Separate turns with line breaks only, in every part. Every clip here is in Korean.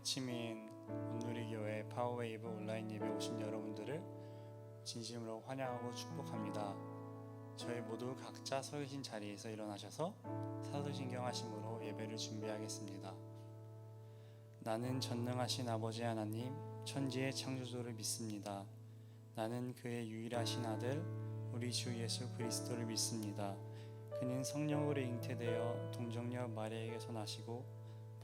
아침인 온누리교회 파워웨이브 온라인 예배 오신 여러분들을 진심으로 환영하고 축복합니다. 저희 모두 각자 서 계신 자리에서 일어나셔서 사도신경 하심으로 예배를 준비하겠습니다. 나는 전능하신 아버지 하나님, 천지의 창조주를 믿습니다. 나는 그의 유일하신 아들, 우리 주 예수 그리스도를 믿습니다. 그는 성령으로 잉태되어 동정녀 마리아에게서 나시고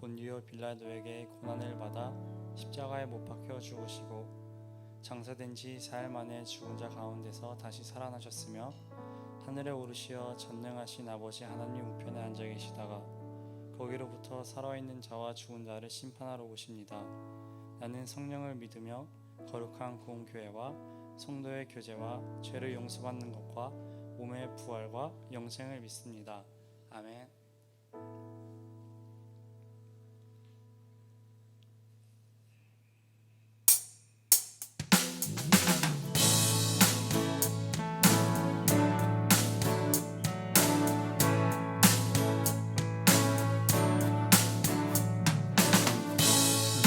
본디오 빌라도에게 고난을 받아 십자가에 못 박혀 죽으시고 장사된 지 4일 만에 죽은 자 가운데서 다시 살아나셨으며 하늘에 오르시어 전능하신 아버지 하나님 우편에 앉아 계시다가 거기로부터 살아있는 자와 죽은 자를 심판하러 오십니다. 나는 성령을 믿으며 거룩한 공교회와 성도의 교제와 죄를 용서받는 것과 몸의 부활과 영생을 믿습니다. 아멘.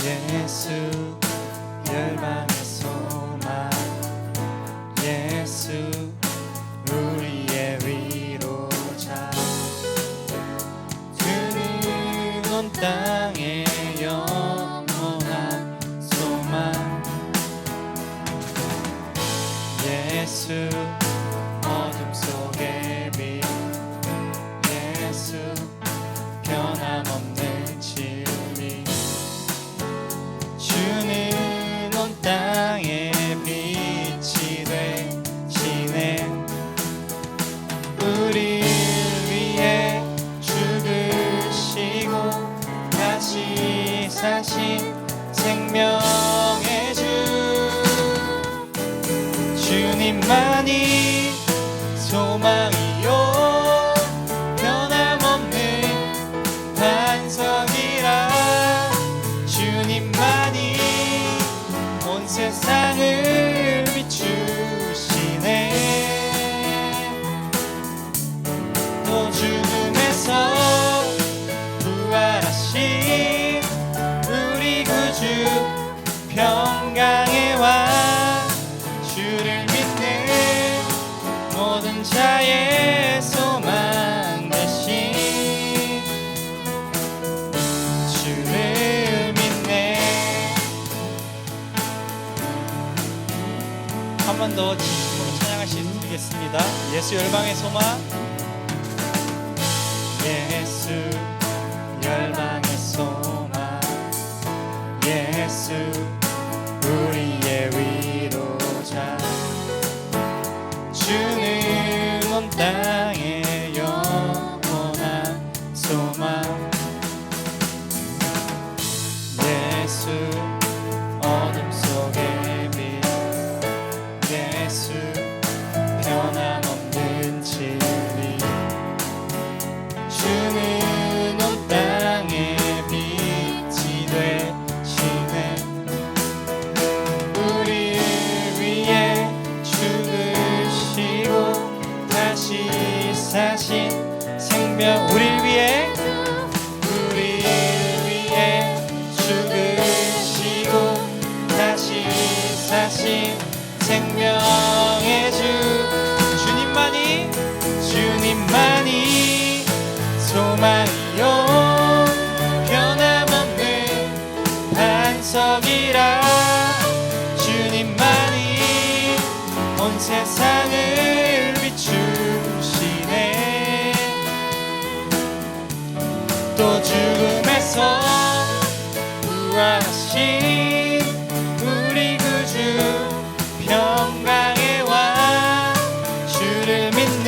예수 열방의 소망, 예수 우리의 위로자, 그는 온 땅의 영원한 소망. 예수 어둠 속의 빛, 예수 변함없는 진리, 주는 온 땅의 빛이 되시네. 우리를 위해 죽으시고 다시 사신 생명의 주, 주님만이 소망이요 변함없는 반석이라. 주님만이 온 세상을 비추시네. 또 죽음에서 부활하신 우리 구주 평강의 왕, 주를 믿는 모든 자의 소망 되신 주를 믿네. 한 번 더 진심으로 찬양하시겠습니다. 예수 열방의 소망, 예수 열방의 소망, 예수 우리의 위로자, 주는 온 땅의 영원한 소망. 예수 어둠 속의 빛, 예수 변함없는 진리, 주는 온 땅의 빛이 되시네. 우리를 위해 죽으시고 다시 사신 생명, 우리를 위해 죽으시고 다시 사신 생명의 주, 주님만이 소망이요 변함없는 반석이라. 주님만이 온 세상을 비추시네. 또 죽음에서 부활하신 우리 구주 평강의 왕, 주를 믿는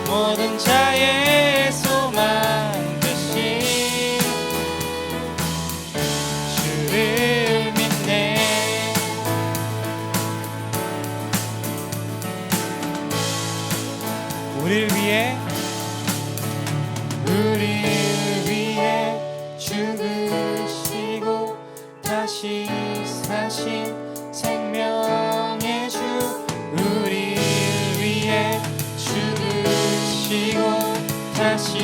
모든 자의 소망 되신 주를 믿네. 우리를 위해 죽으시고 다시 사신 생명의 주, 우리를 위해 죽으시고 다시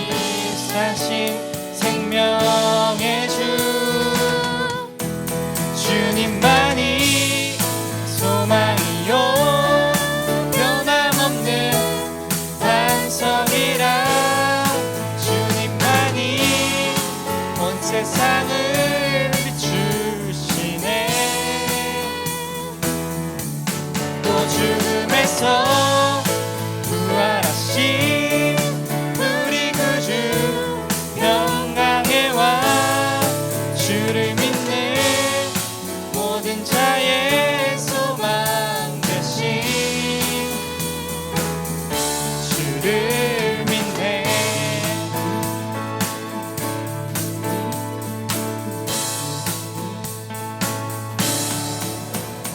사신 생명의 주, 주님만이 소망이요 변함없는 반석이라 주님만이 온 세상을 비추시네 또 죽음에서 부활하신 우리 구주 평강의 왕 주를 믿는 모든 자의 소망 되신 주를 믿네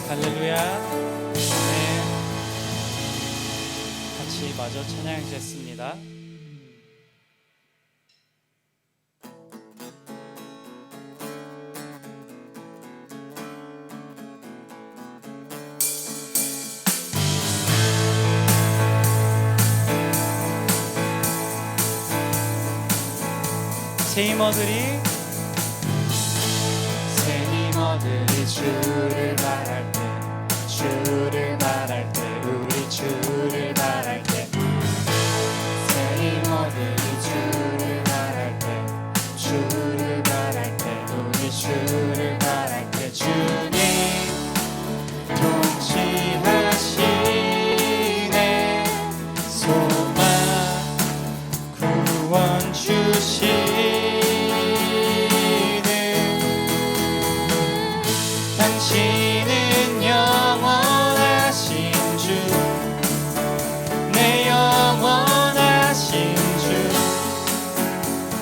할렐루야. 네, 같이 마저 찬양하겠습니다. 새 힘어들이 주를 말할 때 주를 말할 때 우리 주를 말할 때 새 힘어들이 주를 말할 때 주를 말할 때 우리 주를 말할 때 주님 통치하시네 소망 구원 주시네 당신은 영원하신 주 내 영원하신 주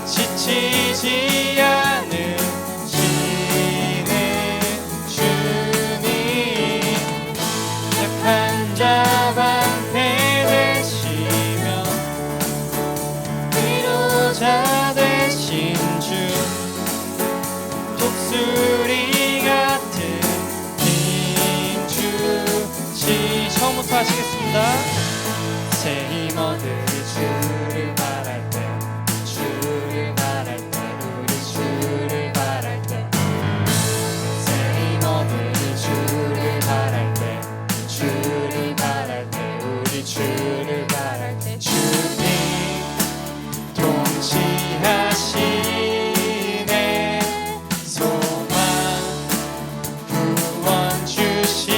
지치지 않으시는 주님 약한 자 방패 되시며 위로자 되신 주 독수리 같은 처음부터 하시겠습니다. 새 힘어들이 주를 말할 때 주를 말할 때 우리 주를 말할 때 새 힘어들이 주를 말할 때 주를 말할 때 우리 주를 말할 때 주님 통치하시네 소망 구원 주시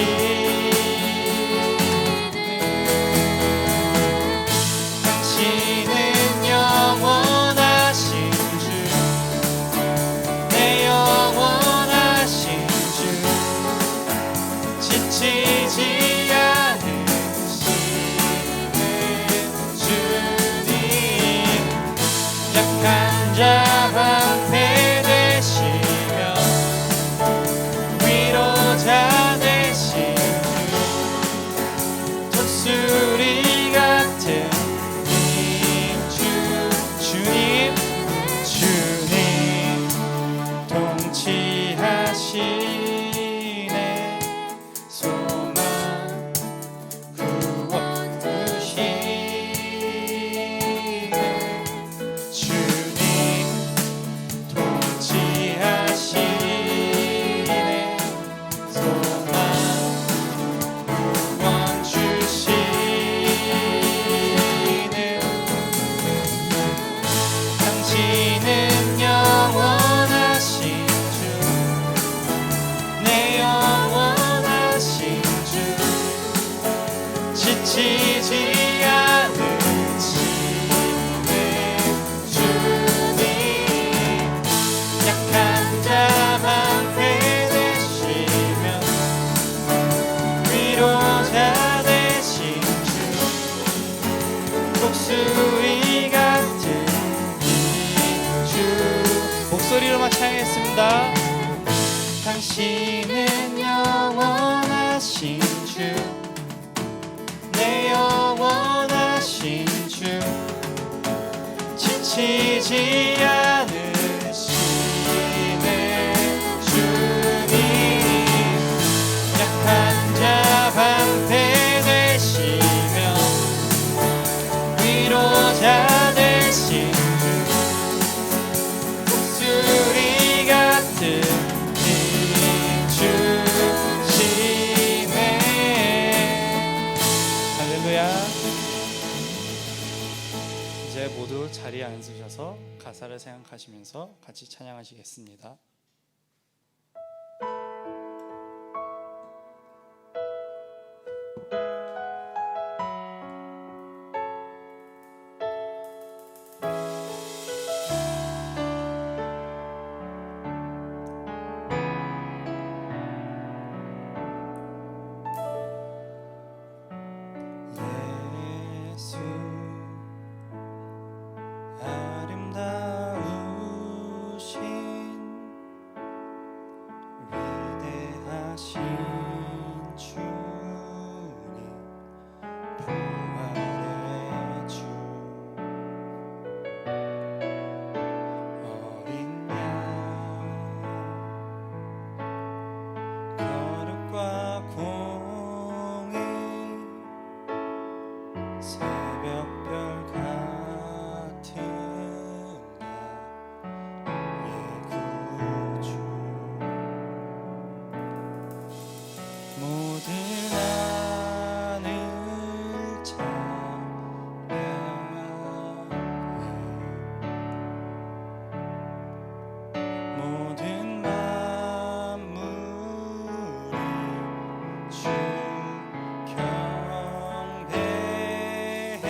방패 되시며 위로자 되신 주 독수리 같은 주님 통치하시네 소망 구원 주시네 통치하시네 소망 구원 주시네 당신은 영원하신 주 내 영원하신 주 지치지 않으시네 주님 약한 자 방패 되시며 위로자 되신 주 독수리 같은 주 목소리로만 찬양했습니다. 당신은 영원하신 주 내 영원하신 주 지치지 않으시네 주님 약한 자 방패 되시며 위로자 되신 주 독수리 같은 주 일어나셔서 가사를 생각하시면서 같이 찬양하시겠습니다. 예수 아름다우신 위대하신 주님 부활의 주 어린 양 거룩과 공의 새벽별 같은 나의 구주 모든 하늘 찬양해 모든 만물이 주 경배해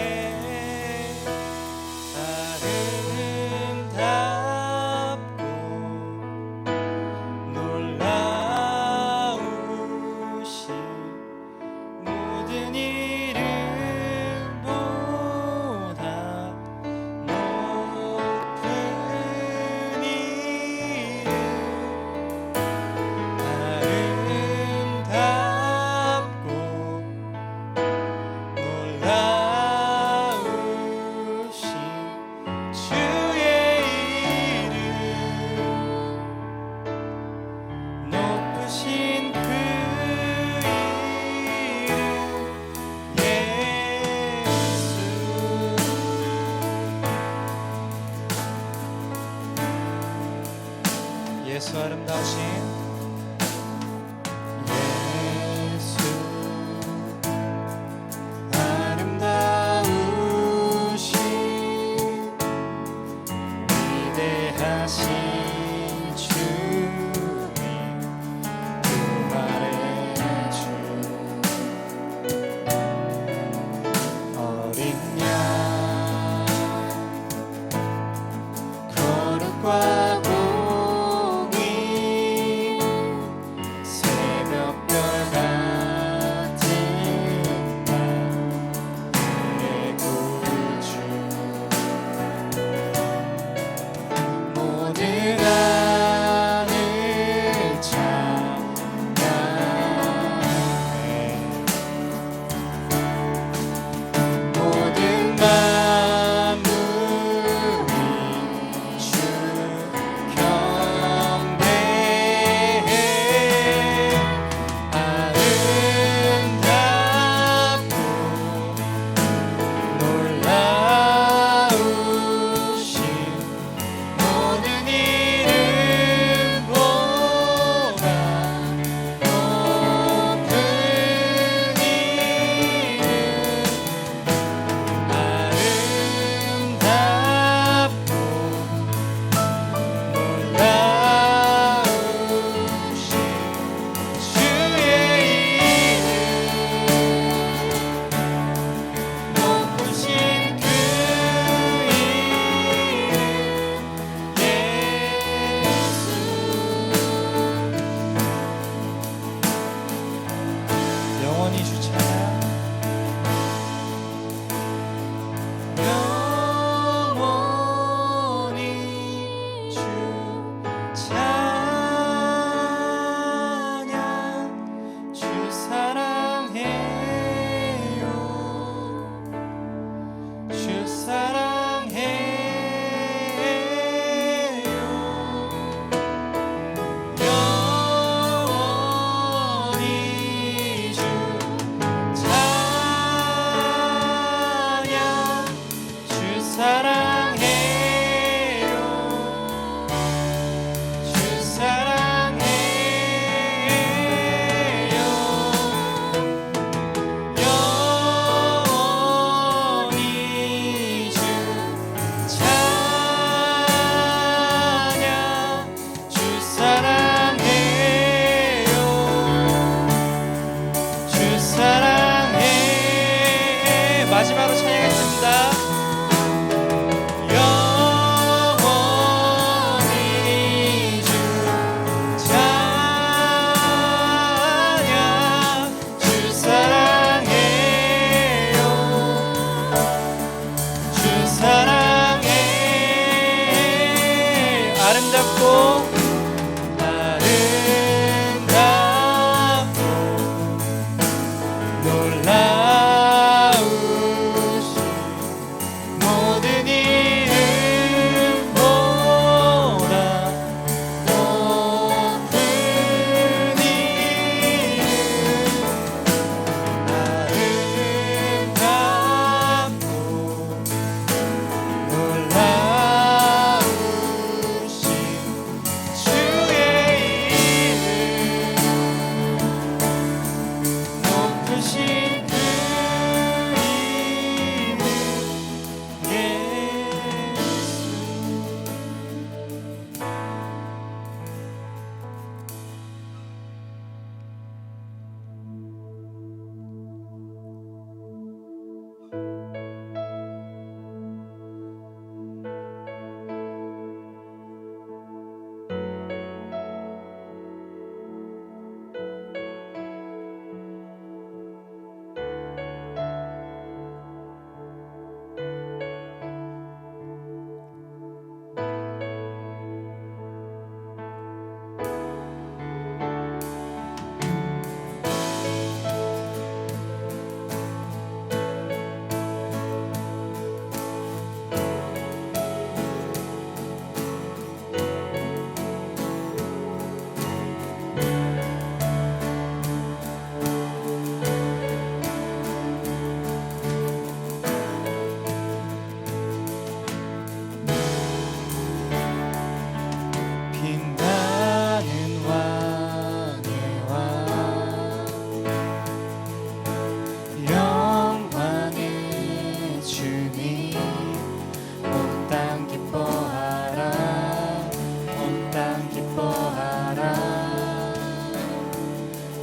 아름답고 놀라우신 모든 이름보다 높은 이름 아름답고 놀라우신 주의 이름 높으신 그 이름 예수 아름다우신 예수 아름다우신 위대하신 주님 부활의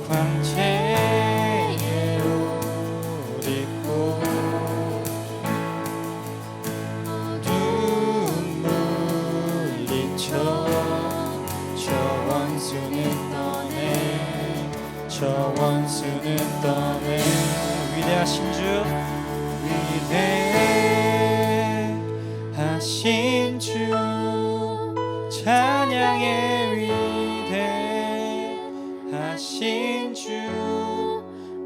광채의 옷 입고 어두운 물리쳐 저 원수는 떠내 저 원수는 떠내 위대하신 주 위대하신 주 찬양의 위대하신 주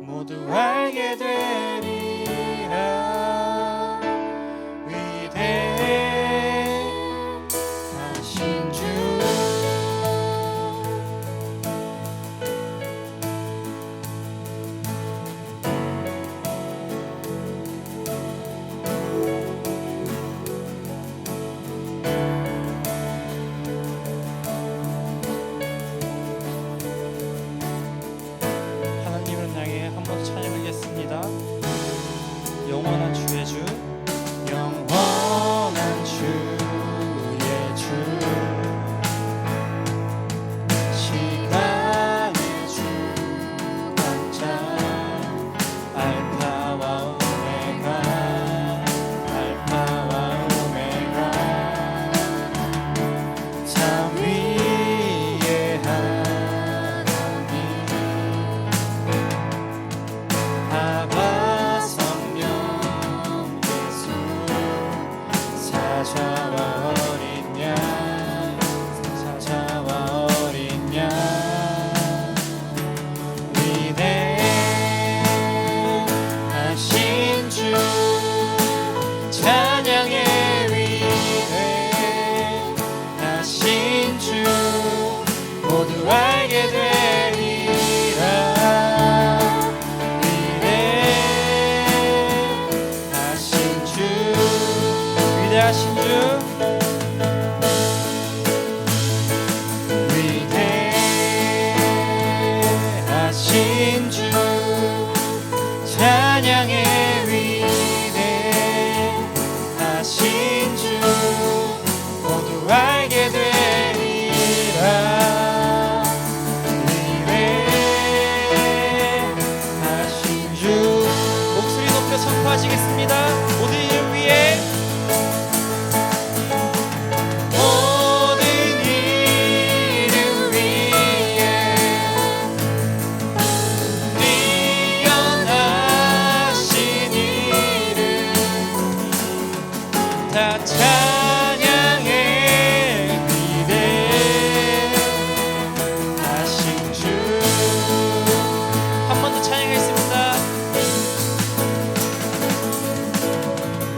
모두 알게 되리라 위대하신 주 영원한 주의 주 영원한 주의 주 시간의 주 강자 알파와 오메가 알파와 오메가 삼위의 하나님 아바 사자와 어린 양 사자와 어린 양 위대하신 주 찬양의 위대하신 주 모두 알게 되리라 위대하신 주 위대하신 주 위대하신 주 찬양의 위대하신 주 모두 알게 되리라 위대하신 주 목소리 높여 선포하시겠습니다. 모든 이름 위에 다 찬양의 위대하신 주 한 번 더 찬양하겠습니다.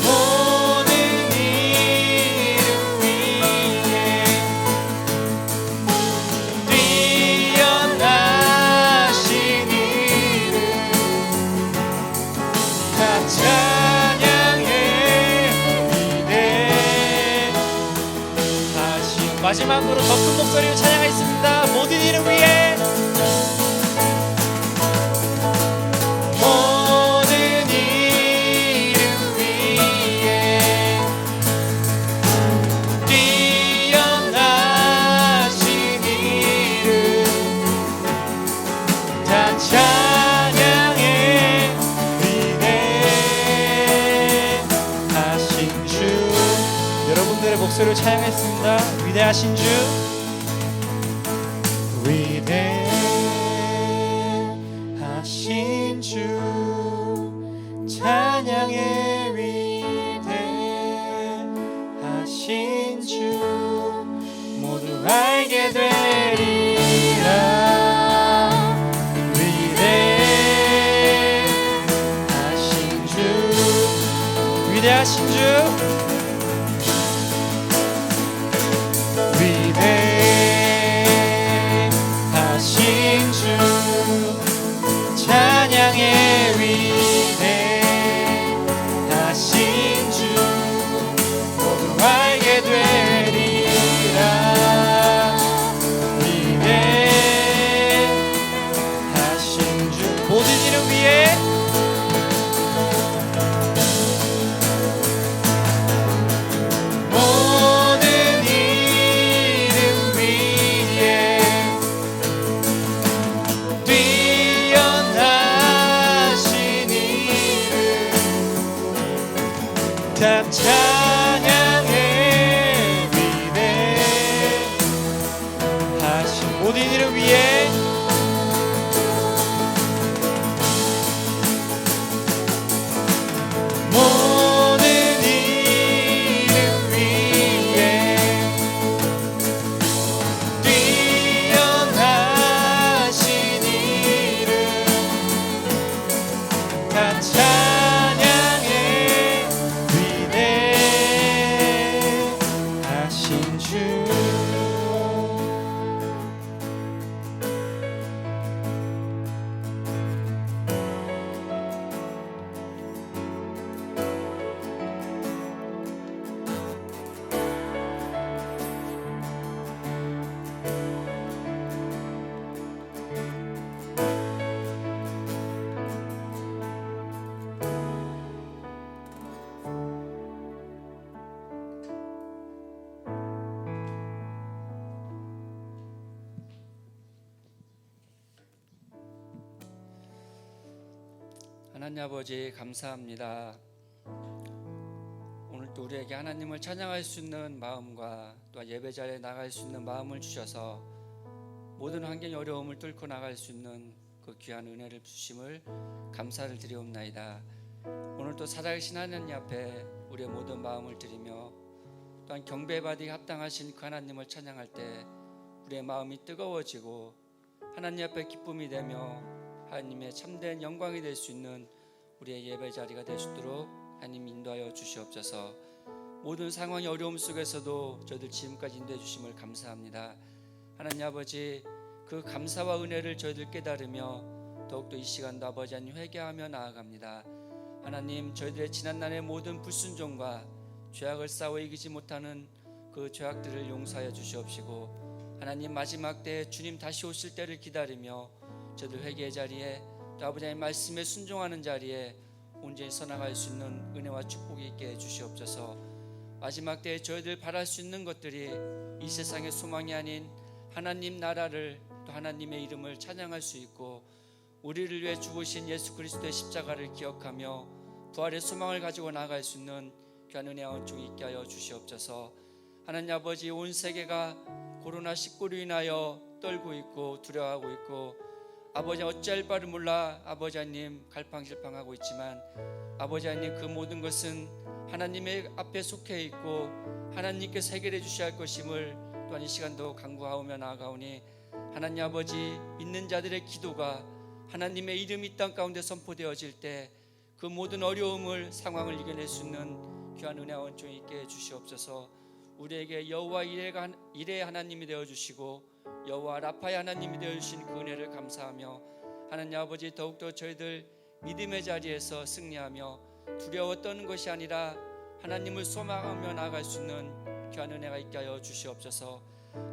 모든 이름 위에 뛰어나신 이름 다 마지막으로 더 큰 목소리로 찬양하겠습니다. 모든 이름 위에 모든 이름 위에 뛰어나신 이름 다 찬양의 위대하신 주 여러분들의 목소리로 찬양했습니다. 위대하신 주 위대하신 주 찬양의 위대하신 주 모두 알게 되리라 위대하신 주 위대하신 주 위대하신 주 찬양의 위대하신 주 모두 알게 되리라 위대하신 주 모든 이름 위에 찬양의 위대하신 모든 이를 위해 모든 이를 위해 뛰어나신 이름 다 찬양의 위대하신 주. 하나님 아버지 감사합니다. 오늘도 우리에게 하나님을 찬양할 수 있는 마음과 또 예배 자리에 나갈 수 있는 마음을 주셔서 모든 환경의 어려움을 뚫고 나갈 수 있는 그 귀한 은혜를 주심을 감사를 드리옵나이다. 오늘도 살아계신 하나님 앞에 우리의 모든 마음을 드리며 또한 경배받기 합당하신 그 하나님을 찬양할 때 우리의 마음이 뜨거워지고 하나님 앞에 기쁨이 되며 하나님의 참된 영광이 될 수 있는 우리의 예배 자리가 될 수 있도록 하나님 인도하여 주시옵소서. 모든 상황의 어려움 속에서도 저희들 지금까지 인도해 주심을 감사합니다. 하나님 아버지 그 감사와 은혜를 저희들 깨달으며 더욱더 이 시간도 아버지 하나님 회개하며 나아갑니다. 하나님 저희들의 지난날의 모든 불순종과 죄악을 싸워 이기지 못하는 그 죄악들을 용서하여 주시옵시고 하나님 마지막 때 주님 다시 오실 때를 기다리며 저희들 회개의 자리에 또 아버지 하나님 말씀에 순종하는 자리에 온전히 서나갈 수 있는 은혜와 축복이 있게 해주시옵소서. 마지막 때에 저희들 바랄 수 있는 것들이 이 세상의 소망이 아닌 하나님 나라를 또 하나님의 이름을 찬양할 수 있고 우리를 위해 죽으신 예수 그리스도의 십자가를 기억하며 부활의 소망을 가지고 나아갈 수 있는 귀한 은혜와 은총이 있게 하여 주시옵소서. 하나님 아버지 온 세계가 코로나19로 인하여 떨고 있고 두려워하고 있고 아버지 어찌할 바를 몰라 아버지 하나님 갈팡질팡하고 있지만 아버지 하나님 그 모든 것은 하나님의 앞에 속해 있고 하나님께서 해결해 주셔야 할 것임을 또한 이 시간도 간구하오며 나아가오니 하나님 아버지 믿는 자들의 기도가 하나님의 이름이 이 땅 가운데 선포되어질 때 그 모든 어려움을 상황을 이겨낼 수 있는 귀한 은혜와 은총이 있게 해주시옵소서. 우리에게 여호와 이레의 하나님이 되어주시고 여호와 라파의 하나님이 되어주신 그 은혜를 감사하며 하나님 아버지 더욱더 저희들 믿음의 자리에서 승리하며 두려워 떠는 것이 아니라 하나님을 소망하며 나아갈 수 있는 귀한 은혜가 있게 하여 주시옵소서.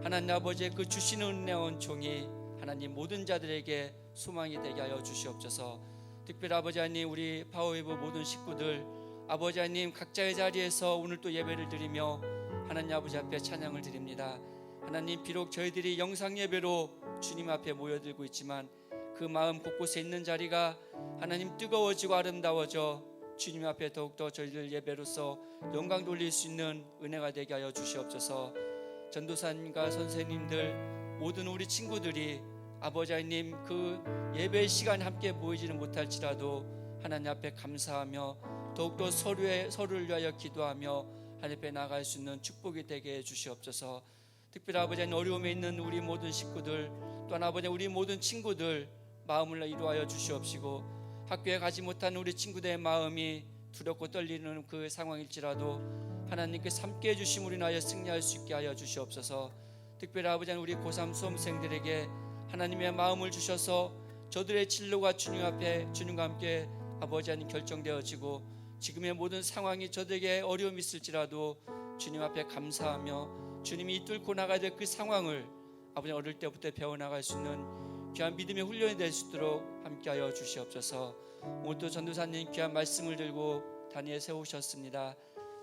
하나님 아버지의 그 주시는 은혜와 은총이 하나님 모든 자들에게 소망이 되게 하여 주시옵소서. 특별히 아버지 하나님 우리 파워웨이브 모든 식구들 아버지 하나님 각자의 자리에서 오늘 또 예배를 드리며 하나님 아버지 앞에 찬양을 드립니다. 하나님 비록 저희들이 영상 예배로 주님 앞에 모여들고 있지만 그 마음 곳곳에 있는 자리가 하나님 뜨거워지고 아름다워져 주님 앞에 더욱더 저희들 예배로서 영광 돌릴 수 있는 은혜가 되게 하여 주시옵소서. 전도사님과 선생님들 모든 우리 친구들이 아버지 하나님 그 예배 시간 함께 모이지는 못할지라도 하나님 앞에 감사하며 더욱더 서로를 위하여 기도하며 하나님 앞에 나아갈 수 있는 축복이 되게 해 주시옵소서. 특별히 아버지 하나님 어려움에 있는 우리 모든 식구들 또한 아버지 우리 모든 친구들 마음을 이루하여 주시옵시고 학교에 가지 못한 우리 친구들의 마음이 두렵고 떨리는 그 상황일지라도 하나님께서 함께해 주심으로 인하여 승리할 수 있게 하여 주시옵소서. 특별히 아버지 하나님 우리 고3 수험생들에게 하나님의 마음을 주셔서 저들의 진로가 주님 앞에 주님과 함께 아버지 하나님 결정되어지고 지금의 모든 상황이 저들에게 어려움이 있을지라도 주님 앞에 감사하며 주님이 뚫고 나가야 될 그 상황을 아버지 어릴 때부터 배워나갈 수 있는 귀한 믿음의 훈련이 될 수 있도록 함께하여 주시옵소서. 오늘도 전도사님 귀한 말씀을 들고 단위에 세우셨습니다.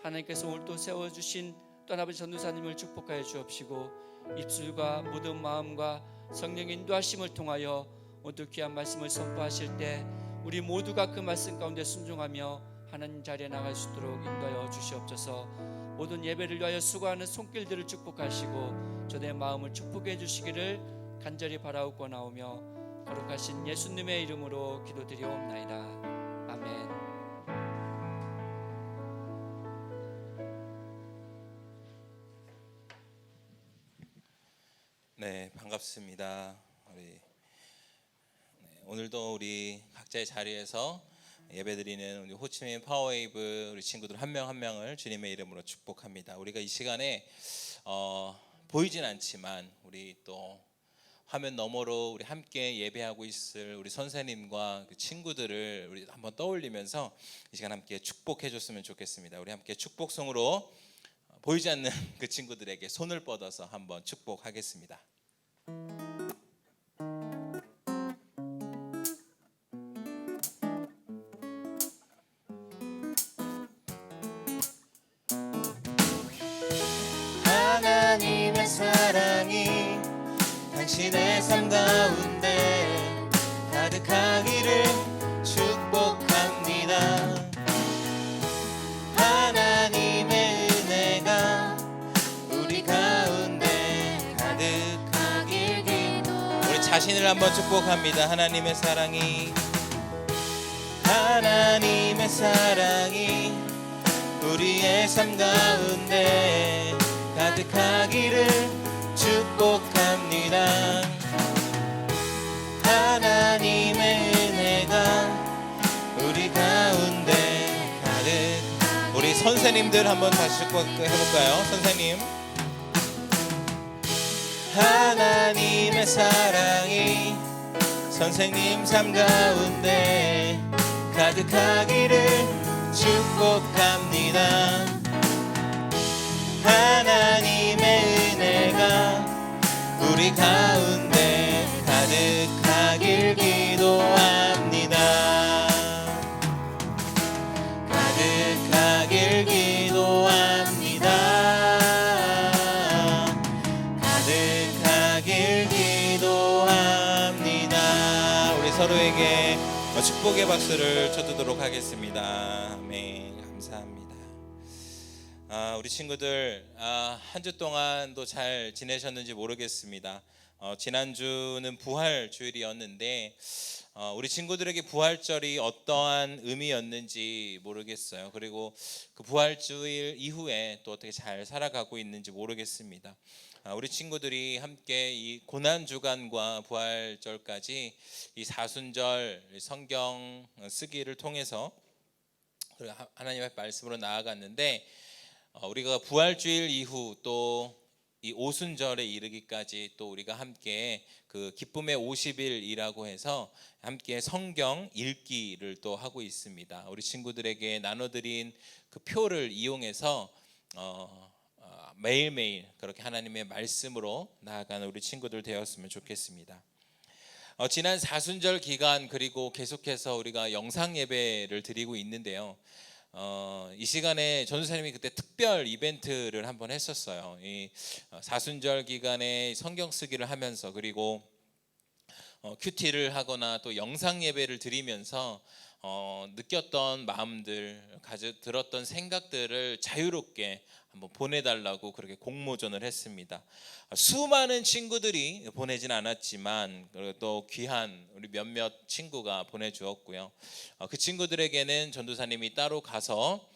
하나님께서 오늘 또 세워주신 또 아버지 전도사님을 축복하여 주옵시고 입술과 모든 마음과 성령의 인도하심을 통하여 오늘 귀한 말씀을 선포하실 때 우리 모두가 그 말씀 가운데 순종하며
하나님 자리에 나갈 수 있도록 인도하여 주시옵소서. 모든 예배를 위하여 수고하는 손길들을 축복하시고 저의 마음을 축복해 주시기를 간절히 바라옵고나오며 거룩하신 예수님의 이름으로 기도드리옵나이다. 아멘.
네, 반갑습니다. 오늘도 우리 각자의 자리에서 예배드리는 우리 호치민 파워웨이브 우리 친구들 한 명 한 명을 주님의 이름으로 축복합니다. 우리가 이 시간에 보이진 않지만 우리 또 화면 너머로 우리 함께 예배하고 있을 우리 선생님과 그 친구들을 우리 한번 떠올리면서 이 시간 함께 축복해 줬으면 좋겠습니다. 우리 함께 축복송으로 보이지 않는 그 친구들에게 손을 뻗어서 한번 축복하겠습니다. 하나님의 사랑이 당신의 삶 가운데 가득하기를 축복합니다. 하나님의 은혜가 우리 가운데 가득하길 우리 자신을 한번 축복합니다. 하나님의 사랑이 우리의 삶 가운데 가득하기를 축복합니다. 하나님의 은혜가 우리 가운데 가득. 우리 선생님들 한번 다시 축복해볼까요? 선생님. 하나님의 사랑이 선생님 삶 가운데 가득하기를 축복합니다. 하나님의 은혜가 우리 가운데 가득하길 기도합니다. 가득하길 기도합니다. 가득하길 기도합니다. 우리 서로에게 축복의 박수를 쳐주도록 하겠습니다. 아멘. 감사합니다. 우리 친구들 한 주 동안도 잘 지내셨는지 모르겠습니다. 지난주는 부활 주일이었는데 우리 친구들에게 부활절이 어떠한 의미였는지 모르겠어요. 그리고 그 부활주일 이후에 또 어떻게 잘 살아가고 있는지 모르겠습니다. 우리 친구들이 함께 이 고난주간과 부활절까지 이 사순절 성경 쓰기를 통해서 하나님의 말씀으로 나아갔는데 우리가 부활주일 이후 또 이 오순절에 이르기까지 또 우리가 함께 그 기쁨의 50일이라고 해서 함께 성경 읽기를 또 하고 있습니다. 우리 친구들에게 나눠드린 그 표를 이용해서 매일매일 그렇게 하나님의 말씀으로 나아가는 우리 친구들 되었으면 좋겠습니다. 지난 사순절 기간 그리고 계속해서 우리가 영상 예배를 드리고 있는데요. 이 시간에 전도사님이 그때 특별 이벤트를 한번 했었어요. 이 사순절 기간에 성경 쓰기를 하면서 그리고 큐티를 하거나 또 영상 예배를 드리면서 느꼈던 마음들, 들었던 생각들을 자유롭게 한번 보내달라고 그렇게 공모전을 했습니다. 수많은 친구들이 보내진 않았지만 또 귀한 우리 몇몇 친구가 보내주었고요. 그 친구들에게는 전도사님이 따로 가서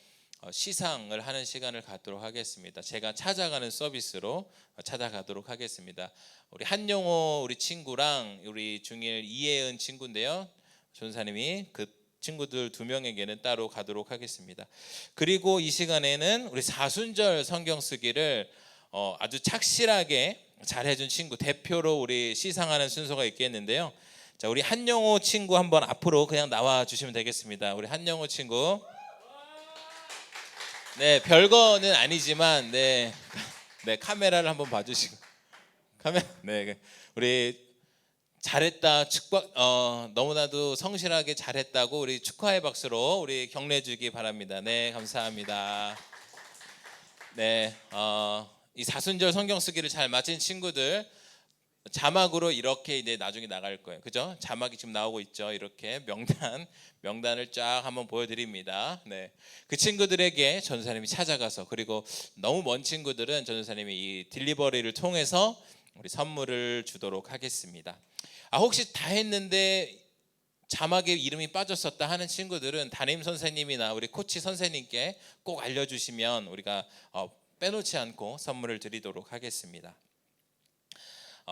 시상을 하는 시간을 갖도록 하겠습니다. 제가 찾아가는 서비스로 찾아가도록 하겠습니다. 우리 한용호 우리 친구랑 우리 중1 이혜은 친구인데요. 전도사님이 그 친구들 2명에게는 따로 가도록 하겠습니다. 그리고 이 시간에는 우리 사순절 성경 쓰기를 아주 착실하게 잘해준 친구 대표로 우리 시상하는 순서가 있겠는데요. 자, 우리 한영호 친구 한번 앞으로 그냥 나와 주시면 되겠습니다. 우리 한영호 친구. 네, 별거는 아니지만 네 카메라를 한번 봐주시고 네 우리 잘했다 축복 너무나도 성실하게 잘했다고 우리 축하의 박수로 우리 격려해 주기 바랍니다. 네, 감사합니다. 네, 이 사순절 성경 쓰기를 잘 마친 친구들 자막으로 이렇게 이제 나중에 나갈 거예요. 그죠? 자막이 지금 나오고 있죠. 이렇게 명단을 쫙 한번 보여드립니다. 네, 그 친구들에게 전도사님이 찾아가서, 그리고 너무 먼 친구들은 전도사님이 이 딜리버리를 통해서 우리 선물을 주도록 하겠습니다. 혹시 다 했는데 자막에 이름이 빠졌었다 하는 친구들은 담임 선생님이나 우리 코치 선생님께 꼭 알려주시면 우리가 빼놓지 않고 선물을 드리도록 하겠습니다.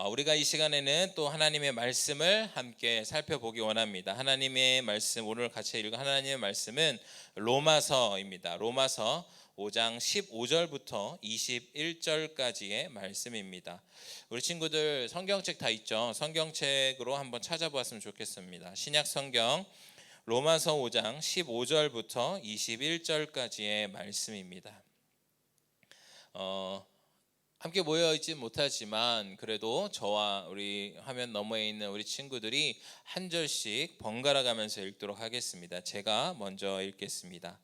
우리가 이 시간에는 또 하나님의 말씀을 함께 살펴보기 원합니다. 하나님의 말씀, 오늘 같이 읽은 하나님의 말씀은 로마서입니다. 로마서 5장 15절부터 21절까지의 말씀입니다. 우리 친구들 성경책 다 있죠? 성경책으로 한번 찾아보았으면 좋겠습니다. 신약 성경 로마서 5장 15절부터 21절까지의 말씀입니다. 함께 모여있지 못하지만 그래도 저와 우리 화면 너머에 있는 우리 친구들이 한 절씩 번갈아 가면서 읽도록 하겠습니다. 제가 먼저 읽겠습니다.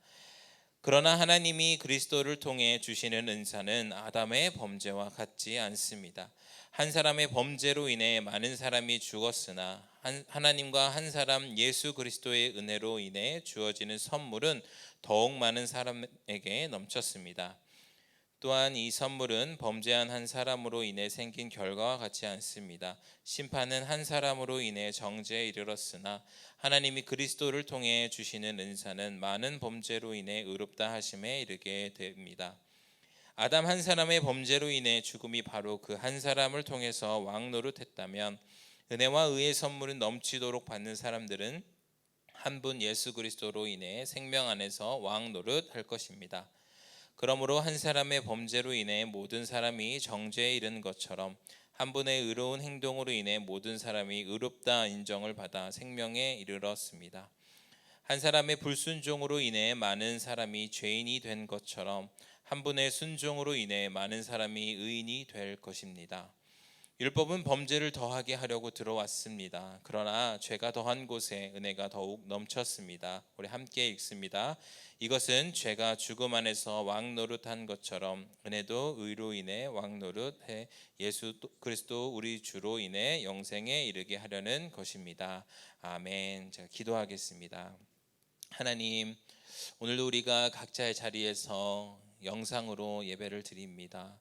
그러나 하나님이 그리스도를 통해 주시는 은사는 아담의 범죄와 같지 않습니다. 한 사람의 범죄로 인해 많은 사람이 죽었으나 하나님과 한 사람 예수 그리스도의 은혜로 인해 주어지는 선물은 더욱 많은 사람에게 넘쳤습니다. 또한 이 선물은 범죄한 한 사람으로 인해 생긴 결과와 같지 않습니다. 심판은 한 사람으로 인해 정죄에 이르렀으나 하나님이 그리스도를 통해 주시는 은사는 많은 범죄로 인해 의롭다 하심에 이르게 됩니다. 아담 한 사람의 범죄로 인해 죽음이 바로 그 한 사람을 통해서 왕노릇했다면 은혜와 의의 선물은 넘치도록 받는 사람들은 한 분 예수 그리스도로 인해 생명 안에서 왕노릇할 것입니다. 그러므로 한 사람의 범죄로 인해 모든 사람이 정죄에 이른 것처럼 한 분의 의로운 행동으로 인해 모든 사람이 의롭다 인정을 받아 생명에 이르렀습니다. 한 사람의 불순종으로 인해 많은 사람이 죄인이 된 것처럼 한 분의 순종으로 인해 많은 사람이 의인이 될 것입니다. 율법은 범죄를 더하게 하려고 들어왔습니다. 그러나 죄가 더한 곳에 은혜가 더욱 넘쳤습니다. 우리 함께 읽습니다. 이것은 죄가 죽음 안에서 왕노릇한 것처럼 은혜도 의로 인해 왕노릇해 예수 그리스도 우리 주로 인해 영생에 이르게 하려는 것입니다. 아멘. 제가 기도하겠습니다. 하나님, 오늘도 우리가 각자의 자리에서 영상으로 예배를 드립니다.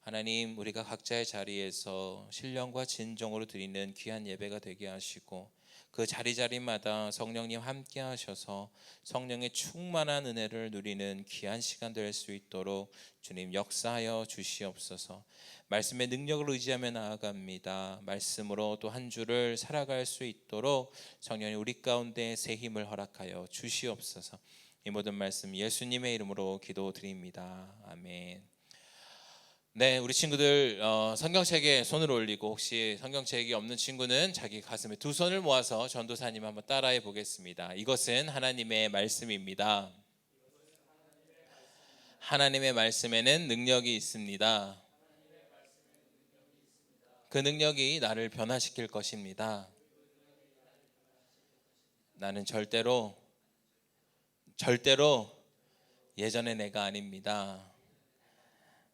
하나님, 우리가 각자의 자리에서 신령과 진정으로 드리는 귀한 예배가 되게 하시고 그 자리마다 성령님 함께 하셔서 성령의 충만한 은혜를 누리는 귀한 시간 될 수 있도록 주님 역사하여 주시옵소서. 말씀의 능력을 의지하며 나아갑니다. 말씀으로 또 한 주를 살아갈 수 있도록 성령님 우리 가운데 새 힘을 허락하여 주시옵소서. 이 모든 말씀 예수님의 이름으로 기도드립니다. 아멘. 네, 우리 친구들 성경책에 손을 올리고, 혹시 성경책이 없는 친구는 자기 가슴에 두 손을 모아서 전도사님 한번 따라해 보겠습니다. 이것은 하나님의 말씀입니다. 하나님의 말씀에는 능력이 있습니다. 그 능력이 나를 변화시킬 것입니다. 나는 절대로 예전의 내가 아닙니다.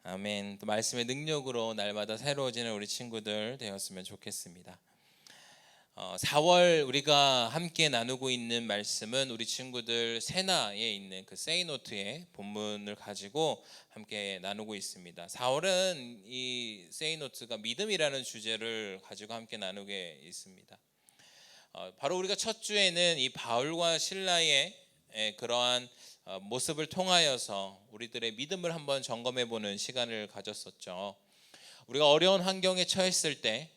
아멘. 또 말씀의 능력으로 날마다 새로워지는 우리 친구들 되었으면 좋겠습니다. 4월 우리가 함께 나누고 있는 말씀은 우리 친구들 세나에 있는 그 세이노트의 본문을 가지고 함께 나누고 있습니다. 4월은 이 세이노트가 믿음이라는 주제를 가지고 함께 나누게 있습니다. 바로 우리가 첫 주에는 이 바울과 실라의 그러한 모습을 통하여서 우리들의 믿음을 한번 점검해보는 시간을 가졌었죠. 우리가 어려운 환경에 처했을 때,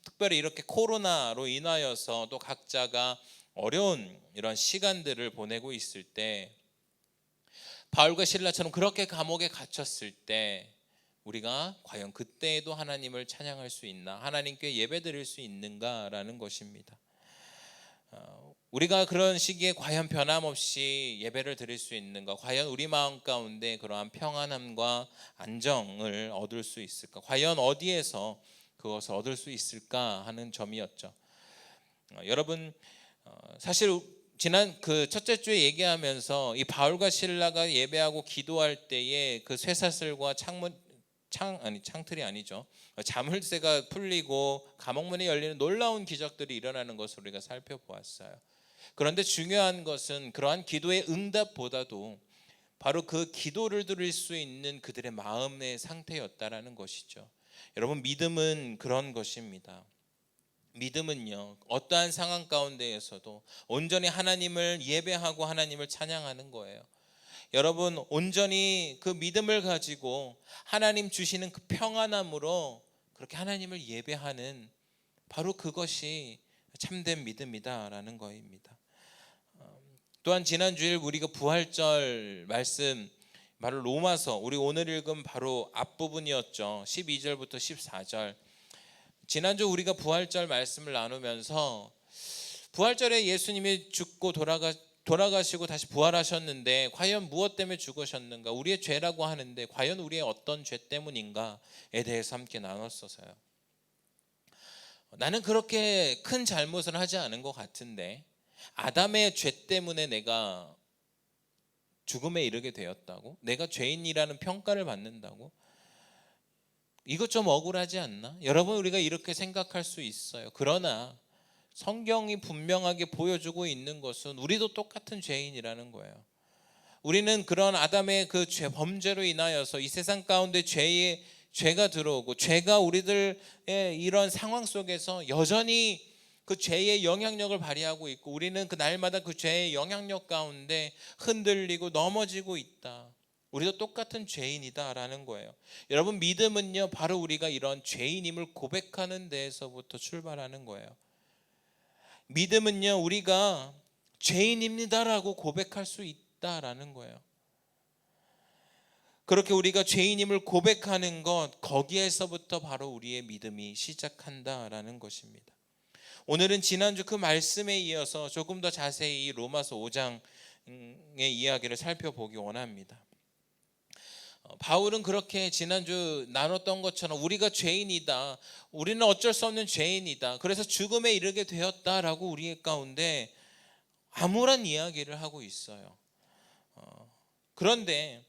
특별히 이렇게 코로나로 인하여서 또 각자가 어려운 이런 시간들을 보내고 있을 때, 바울과 실라처럼 그렇게 감옥에 갇혔을 때 우리가 과연 그때에도 하나님을 찬양할 수 있나, 하나님께 예배드릴 수 있는가라는 것입니다. 우리가 그런 시기에 과연 변함없이 예배를 드릴 수 있는가, 과연 우리 마음 가운데 그러한 평안함과 안정을 얻을 수 있을까, 과연 어디에서 그것을 얻을 수 있을까 하는 점이었죠. 여러분, 사실 지난 그 첫째 주에 얘기하면서 이 바울과 실라가 예배하고 기도할 때에 그 쇠사슬과 창틀이 아니죠. 자물쇠가 풀리고 감옥문이 열리는 놀라운 기적들이 일어나는 것을 우리가 살펴보았어요. 그런데 중요한 것은 그러한 기도의 응답보다도 바로 그 기도를 들을 수 있는 그들의 마음의 상태였다라는 것이죠. 여러분, 믿음은 그런 것입니다. 믿음은요, 어떠한 상황 가운데에서도 온전히 하나님을 예배하고 하나님을 찬양하는 거예요. 여러분, 온전히 그 믿음을 가지고 하나님 주시는 그 평안함으로 그렇게 하나님을 예배하는 바로 그것이 참된 믿음이다라는 거입니다. 또한 지난주일 우리가 부활절 말씀, 바로 로마서, 우리 오늘 읽은 바로 앞부분이었죠. 12절부터 14절. 지난주 우리가 부활절 말씀을 나누면서 부활절에 예수님이 죽고 돌아가시고 다시 부활하셨는데 과연 무엇 때문에 죽으셨는가? 우리의 죄라고 하는데 과연 우리의 어떤 죄 때문인가에 대해서 함께 나눴어서요. 나는 그렇게 큰 잘못을 하지 않은 것 같은데 아담의 죄 때문에 내가 죽음에 이르게 되었다고? 내가 죄인이라는 평가를 받는다고? 이것 좀 억울하지 않나? 여러분, 우리가 이렇게 생각할 수 있어요. 그러나 성경이 분명하게 보여주고 있는 것은 우리도 똑같은 죄인이라는 거예요. 우리는 그런 아담의 그 범죄로 인하여서 이 세상 가운데 죄가 들어오고 죄가 우리들의 이런 상황 속에서 여전히 그 죄의 영향력을 발휘하고 있고 우리는 그 날마다 그 죄의 영향력 가운데 흔들리고 넘어지고 있다. 우리도 똑같은 죄인이다라는 거예요. 여러분, 믿음은요, 바로 우리가 이런 죄인임을 고백하는 데에서부터 출발하는 거예요. 믿음은요, 우리가 죄인입니다라고 고백할 수 있다라는 거예요. 그렇게 우리가 죄인임을 고백하는 것, 거기에서부터 바로 우리의 믿음이 시작한다라는 것입니다. 오늘은 지난주 그 말씀에 이어서 조금 더 자세히 로마서 5장의 이야기를 살펴보기 원합니다. 바울은 그렇게 지난주 나눴던 것처럼 우리가 죄인이다, 우리는 어쩔 수 없는 죄인이다, 그래서 죽음에 이르게 되었다라고 우리 가운데 암울한 이야기를 하고 있어요. 그런데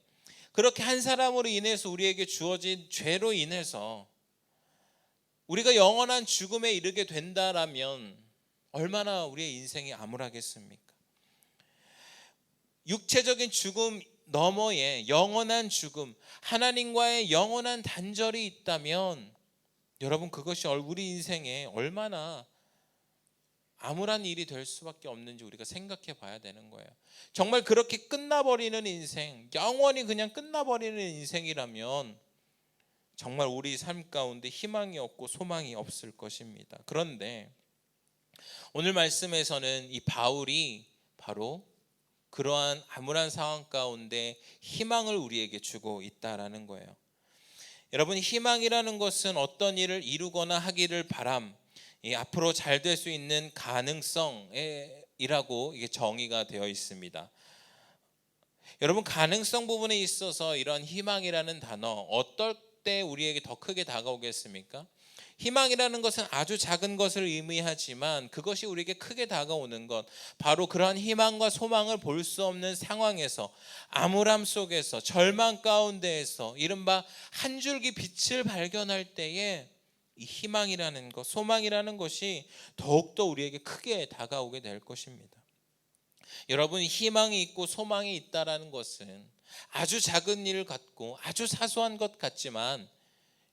그렇게 한 사람으로 인해서 우리에게 주어진 죄로 인해서 우리가 영원한 죽음에 이르게 된다라면 얼마나 우리의 인생이 암울하겠습니까? 육체적인 죽음 너머에 영원한 죽음, 하나님과의 영원한 단절이 있다면 여러분, 그것이 우리 인생에 얼마나 암울한 일이 될 수밖에 없는지 우리가 생각해 봐야 되는 거예요. 정말 그렇게 끝나버리는 인생, 영원히 그냥 끝나버리는 인생이라면 정말 우리 삶 가운데 희망이 없고 소망이 없을 것입니다. 그런데 오늘 말씀에서는 이 바울이 바로 그러한 암울한 상황 가운데 희망을 우리에게 주고 있다라는 거예요. 여러분, 희망이라는 것은 어떤 일을 이루거나 하기를 바람, 앞으로 잘 될 수 있는 가능성이라고 이게 정의가 되어 있습니다. 여러분, 가능성 부분에 있어서 이런 희망이라는 단어, 어떨 때 우리에게 더 크게 다가오겠습니까? 희망이라는 것은 아주 작은 것을 의미하지만 그것이 우리에게 크게 다가오는 것, 바로 그러한 희망과 소망을 볼 수 없는 상황에서, 암울함 속에서, 절망 가운데에서 이른바 한 줄기 빛을 발견할 때에 이 희망이라는 것, 소망이라는 것이 더욱더 우리에게 크게 다가오게 될 것입니다. 여러분, 희망이 있고 소망이 있다라는 것은 아주 작은 일 같고 아주 사소한 것 같지만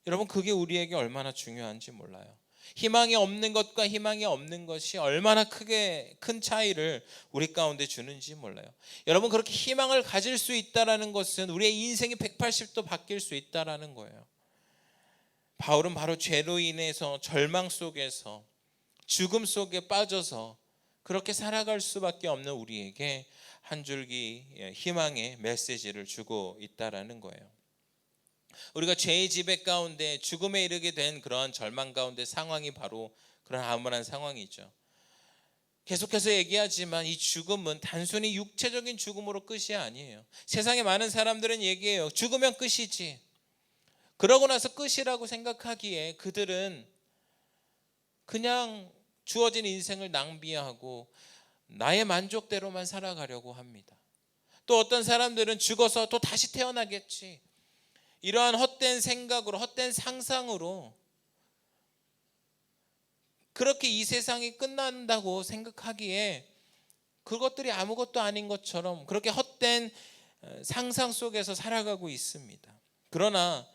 여러분, 그게 우리에게 얼마나 중요한지 몰라요. 희망이 없는 것과 희망이 없는 것이 얼마나 큰 차이를 우리 가운데 주는지 몰라요. 여러분, 그렇게 희망을 가질 수 있다라는 것은 우리의 인생이 180도 바뀔 수 있다라는 거예요. 바울은 바로 죄로 인해서 절망 속에서 죽음 속에 빠져서 그렇게 살아갈 수밖에 없는 우리에게 한 줄기 희망의 메시지를 주고 있다라는 거예요. 우리가 죄의 지배 가운데 죽음에 이르게 된 그러한 절망 가운데 상황이 바로 그런 암울한 상황이죠. 계속해서 얘기하지만 이 죽음은 단순히 육체적인 죽음으로 끝이 아니에요. 세상에 많은 사람들은 얘기해요. 죽으면 끝이지. 그러고 나서 끝이라고 생각하기에 그들은 그냥 주어진 인생을 낭비하고 나의 만족대로만 살아가려고 합니다. 또 어떤 사람들은 죽어서 또 다시 태어나겠지, 이러한 헛된 생각으로, 헛된 상상으로 그렇게 이 세상이 끝난다고 생각하기에 그것들이 아무것도 아닌 것처럼 그렇게 헛된 상상 속에서 살아가고 있습니다. 그러나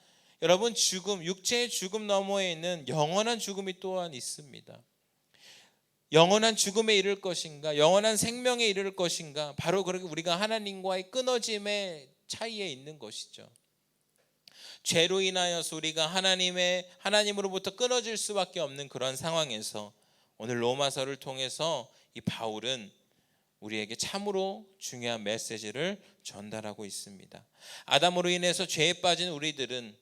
여러분, 죽음, 육체의 죽음 너머에 있는 영원한 죽음이 또한 있습니다. 영원한 죽음에 이를 것인가, 영원한 생명에 이를 것인가, 바로 그렇게 우리가 하나님과의 끊어짐의 차이에 있는 것이죠. 죄로 인하여서 우리가 하나님으로부터 끊어질 수밖에 없는 그런 상황에서 오늘 로마서를 통해서 이 바울은 우리에게 참으로 중요한 메시지를 전달하고 있습니다. 아담으로 인해서 죄에 빠진 우리들은,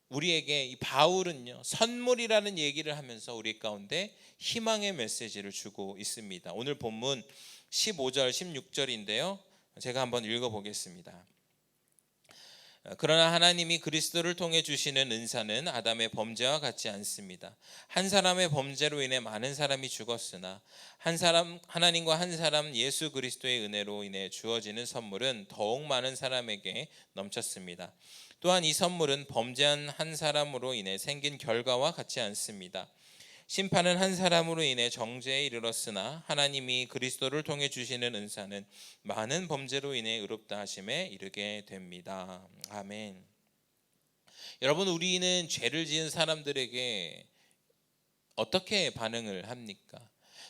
우리에게 이 바울은요, 선물이라는 얘기를 하면서 우리 가운데 희망의 메시지를 주고 있습니다. 오늘 본문 15절 16절인데요 제가 한번 읽어보겠습니다. 그러나 하나님이 그리스도를 통해 주시는 은사는 아담의 범죄와 같지 않습니다. 한 사람의 범죄로 인해 많은 사람이 죽었으나 하나님과 한 사람 예수 그리스도의 은혜로 인해 주어지는 선물은 더욱 많은 사람에게 넘쳤습니다. 또한 이 선물은 범죄한 한 사람으로 인해 생긴 결과와 같지 않습니다. 심판은 한 사람으로 인해 정죄에 이르렀으나 하나님이 그리스도를 통해 주시는 은사는 많은 범죄로 인해 의롭다 하심에 이르게 됩니다. 아멘. 여러분, 우리는 죄를 지은 사람들에게 어떻게 반응을 합니까?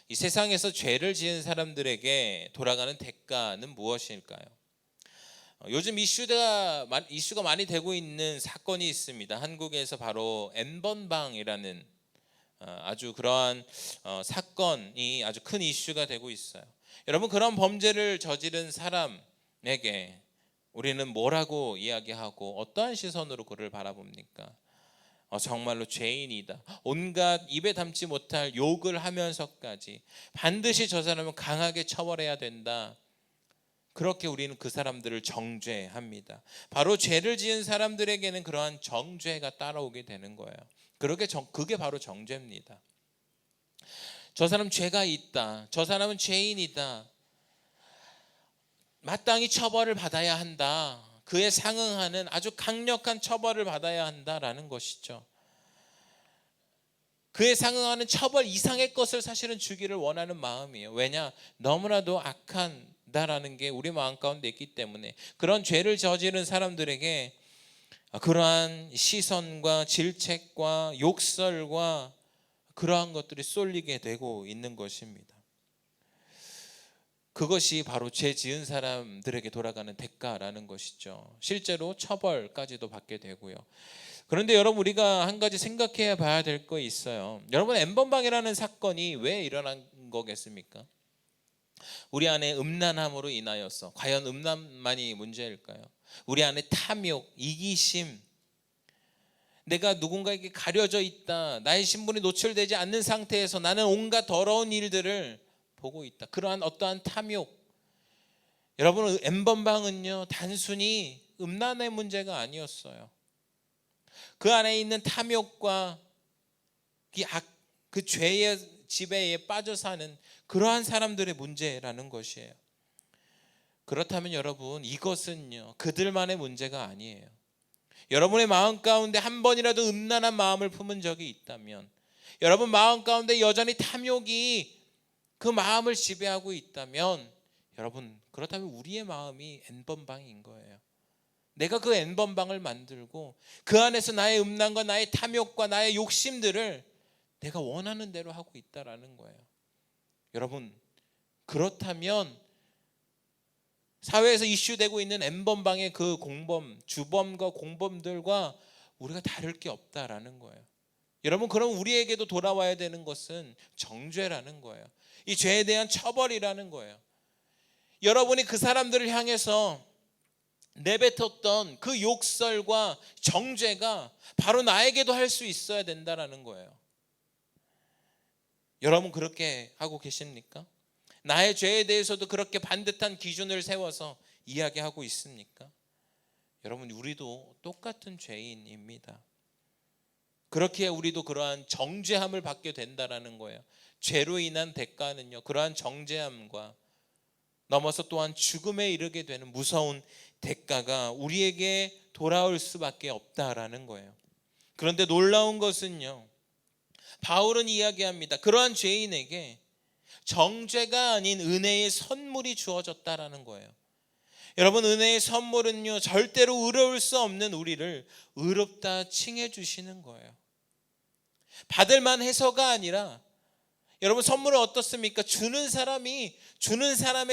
이 세상에서 죄를 지은 사람들에게 돌아가는 대가는 무엇일까요? 요즘 이슈가 많이 되고 있는 사건이 있습니다. 한국에서 바로 N번방이라는 아주 그러한 사건이 아주 큰 이슈가 되고 있어요. 여러분, 그런 범죄를 저지른 사람에게 우리는 뭐라고 이야기하고 어떠한 시선으로 그를 바라봅니까? 정말로 죄인이다, 온갖 입에 담지 못할 욕을 하면서까지 반드시 저 사람은 강하게 처벌해야 된다, 그렇게 우리는 그 사람들을 정죄합니다. 바로 죄를 지은 사람들에게는 그러한 정죄가 따라오게 되는 거예요. 그게 바로 정죄입니다. 저 사람 죄가 있다, 저 사람은 죄인이다, 마땅히 처벌을 받아야 한다, 그에 상응하는 아주 강력한 처벌을 받아야 한다라는 것이죠. 그에 상응하는 처벌 이상의 것을 사실은 주기를 원하는 마음이에요. 왜냐? 너무나도 악한다라는 게 우리 마음 가운데 있기 때문에 그런 죄를 저지른 사람들에게 그러한 시선과 질책과 욕설과 그러한 것들이 쏠리게 되고 있는 것입니다. 그것이 바로 죄 지은 사람들에게 돌아가는 대가라는 것이죠. 실제로 처벌까지도 받게 되고요. 그런데 여러분, 우리가 한 가지 생각해 봐야 될 거 있어요. 여러분, N번방이라는 사건이 왜 일어난 거겠습니까? 우리 안에 음란함으로 인하여서, 과연 음란만이 문제일까요? 우리 안에 탐욕, 이기심, 내가 누군가에게 가려져 있다, 나의 신분이 노출되지 않는 상태에서 나는 온갖 더러운 일들을 보고 있다, 그러한 어떠한 탐욕. 여러분, N번방은요 단순히 음란의 문제가 아니었어요. 그 안에 있는 탐욕과 그 죄의 지배에 빠져 사는 그러한 사람들의 문제라는 것이에요. 그렇다면 여러분, 이것은요 그들만의 문제가 아니에요. 여러분의 마음 가운데 한 번이라도 음란한 마음을 품은 적이 있다면, 여러분 마음 가운데 여전히 탐욕이 그 마음을 지배하고 있다면, 여러분, 그렇다면 우리의 마음이 N번방인 거예요. 내가 그 N번방을 만들고 그 안에서 나의 음란과 나의 탐욕과 나의 욕심들을 내가 원하는 대로 하고 있다라는 거예요. 여러분, 그렇다면 사회에서 이슈되고 있는 N번방의 그 주범과 공범들과 우리가 다를 게 없다라는 거예요. 여러분, 그럼 우리에게도 돌아와야 되는 것은 정죄라는 거예요. 이 죄에 대한 처벌이라는 거예요. 여러분이 그 사람들을 향해서 내뱉었던 그 욕설과 정죄가 바로 나에게도 할 수 있어야 된다라는 거예요. 여러분, 그렇게 하고 계십니까? 나의 죄에 대해서도 그렇게 반듯한 기준을 세워서 이야기하고 있습니까? 여러분, 우리도 똑같은 죄인입니다. 그렇게 우리도 그러한 정죄함을 받게 된다라는 거예요. 죄로 인한 대가는요, 그러한 정죄함과 넘어서 또한 죽음에 이르게 되는 무서운 대가가 우리에게 돌아올 수밖에 없다라는 거예요. 그런데 놀라운 것은요, 바울은 이야기합니다. 그러한 죄인에게 정죄가 아닌 은혜의 선물이 주어졌다라는 거예요. 여러분, 은혜의 선물은요, 절대로 의로울 수 없는 우리를 의롭다 칭해 주시는 거예요. 받을만 해서가 아니라, 여러분, 선물은 어떻습니까? 주는 사람의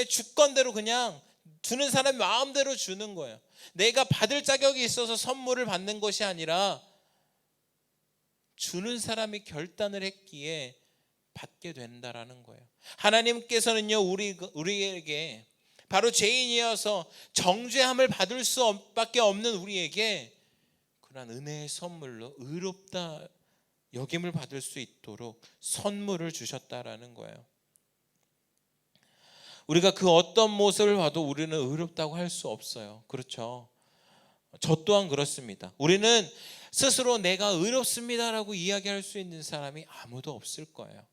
주권대로, 그냥 주는 사람의 마음대로 주는 거예요. 내가 받을 자격이 있어서 선물을 받는 것이 아니라 주는 사람이 결단을 했기에 받게 된다라는 거예요. 하나님께서는요, 우리에게 바로 죄인이어서 정죄함을 받을 수밖에 없는 우리에게 그러한 은혜의 선물로 의롭다 여김을 받을 수 있도록 선물을 주셨다라는 거예요. 우리가 그 어떤 모습을 봐도 우리는 의롭다고 할 수 없어요. 그렇죠? 저 또한 그렇습니다. 우리는 스스로 내가 의롭습니다라고 이야기할 수 있는 사람이 아무도 없을 거예요.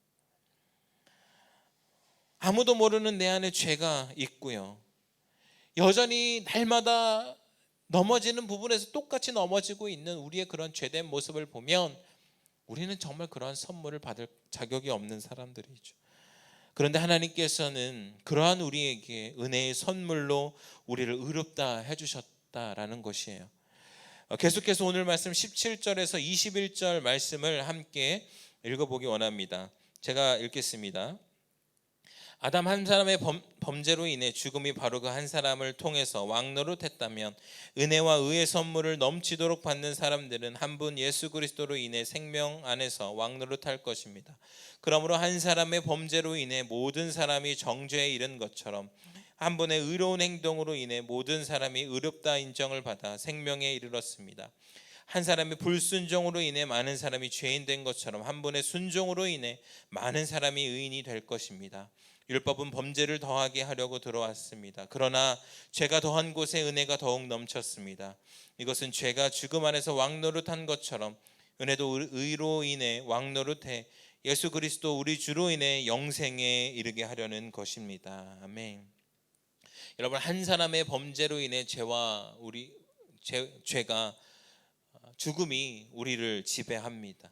아무도 모르는 내 안에 죄가 있고요, 여전히 날마다 넘어지는 부분에서 똑같이 넘어지고 있는 우리의 그런 죄된 모습을 보면 우리는 정말 그러한 선물을 받을 자격이 없는 사람들이죠. 그런데 하나님께서는 그러한 우리에게 은혜의 선물로 우리를 의롭다 해주셨다라는 것이에요. 계속해서 오늘 말씀 17절에서 21절 말씀을 함께 읽어보기 원합니다. 제가 읽겠습니다. 아담 한 사람의 범죄로 인해 죽음이 바로 그 한 사람을 통해서 왕노릇했다면 은혜와 의의 선물을 넘치도록 받는 사람들은 한 분 예수 그리스도로 인해 생명 안에서 왕노릇할 것입니다. 그러므로 한 사람의 범죄로 인해 모든 사람이 정죄에 이른 것처럼 한 분의 의로운 행동으로 인해 모든 사람이 의롭다 인정을 받아 생명에 이르렀습니다. 한 사람의 불순종으로 인해 많은 사람이 죄인 된 것처럼 한 분의 순종으로 인해 많은 사람이 의인이 될 것입니다. 율법은 범죄를 더하게 하려고 들어왔습니다. 그러나 죄가 더한 곳에 은혜가 더욱 넘쳤습니다. 이것은 죄가 죽음 안에서 왕노릇한 것처럼 은혜도 의로 인해 왕노릇해 예수 그리스도 우리 주로 인해 영생에 이르게 하려는 것입니다. 아멘. 여러분, 한 사람의 범죄로 인해 죄가 죽음이 우리를 지배합니다.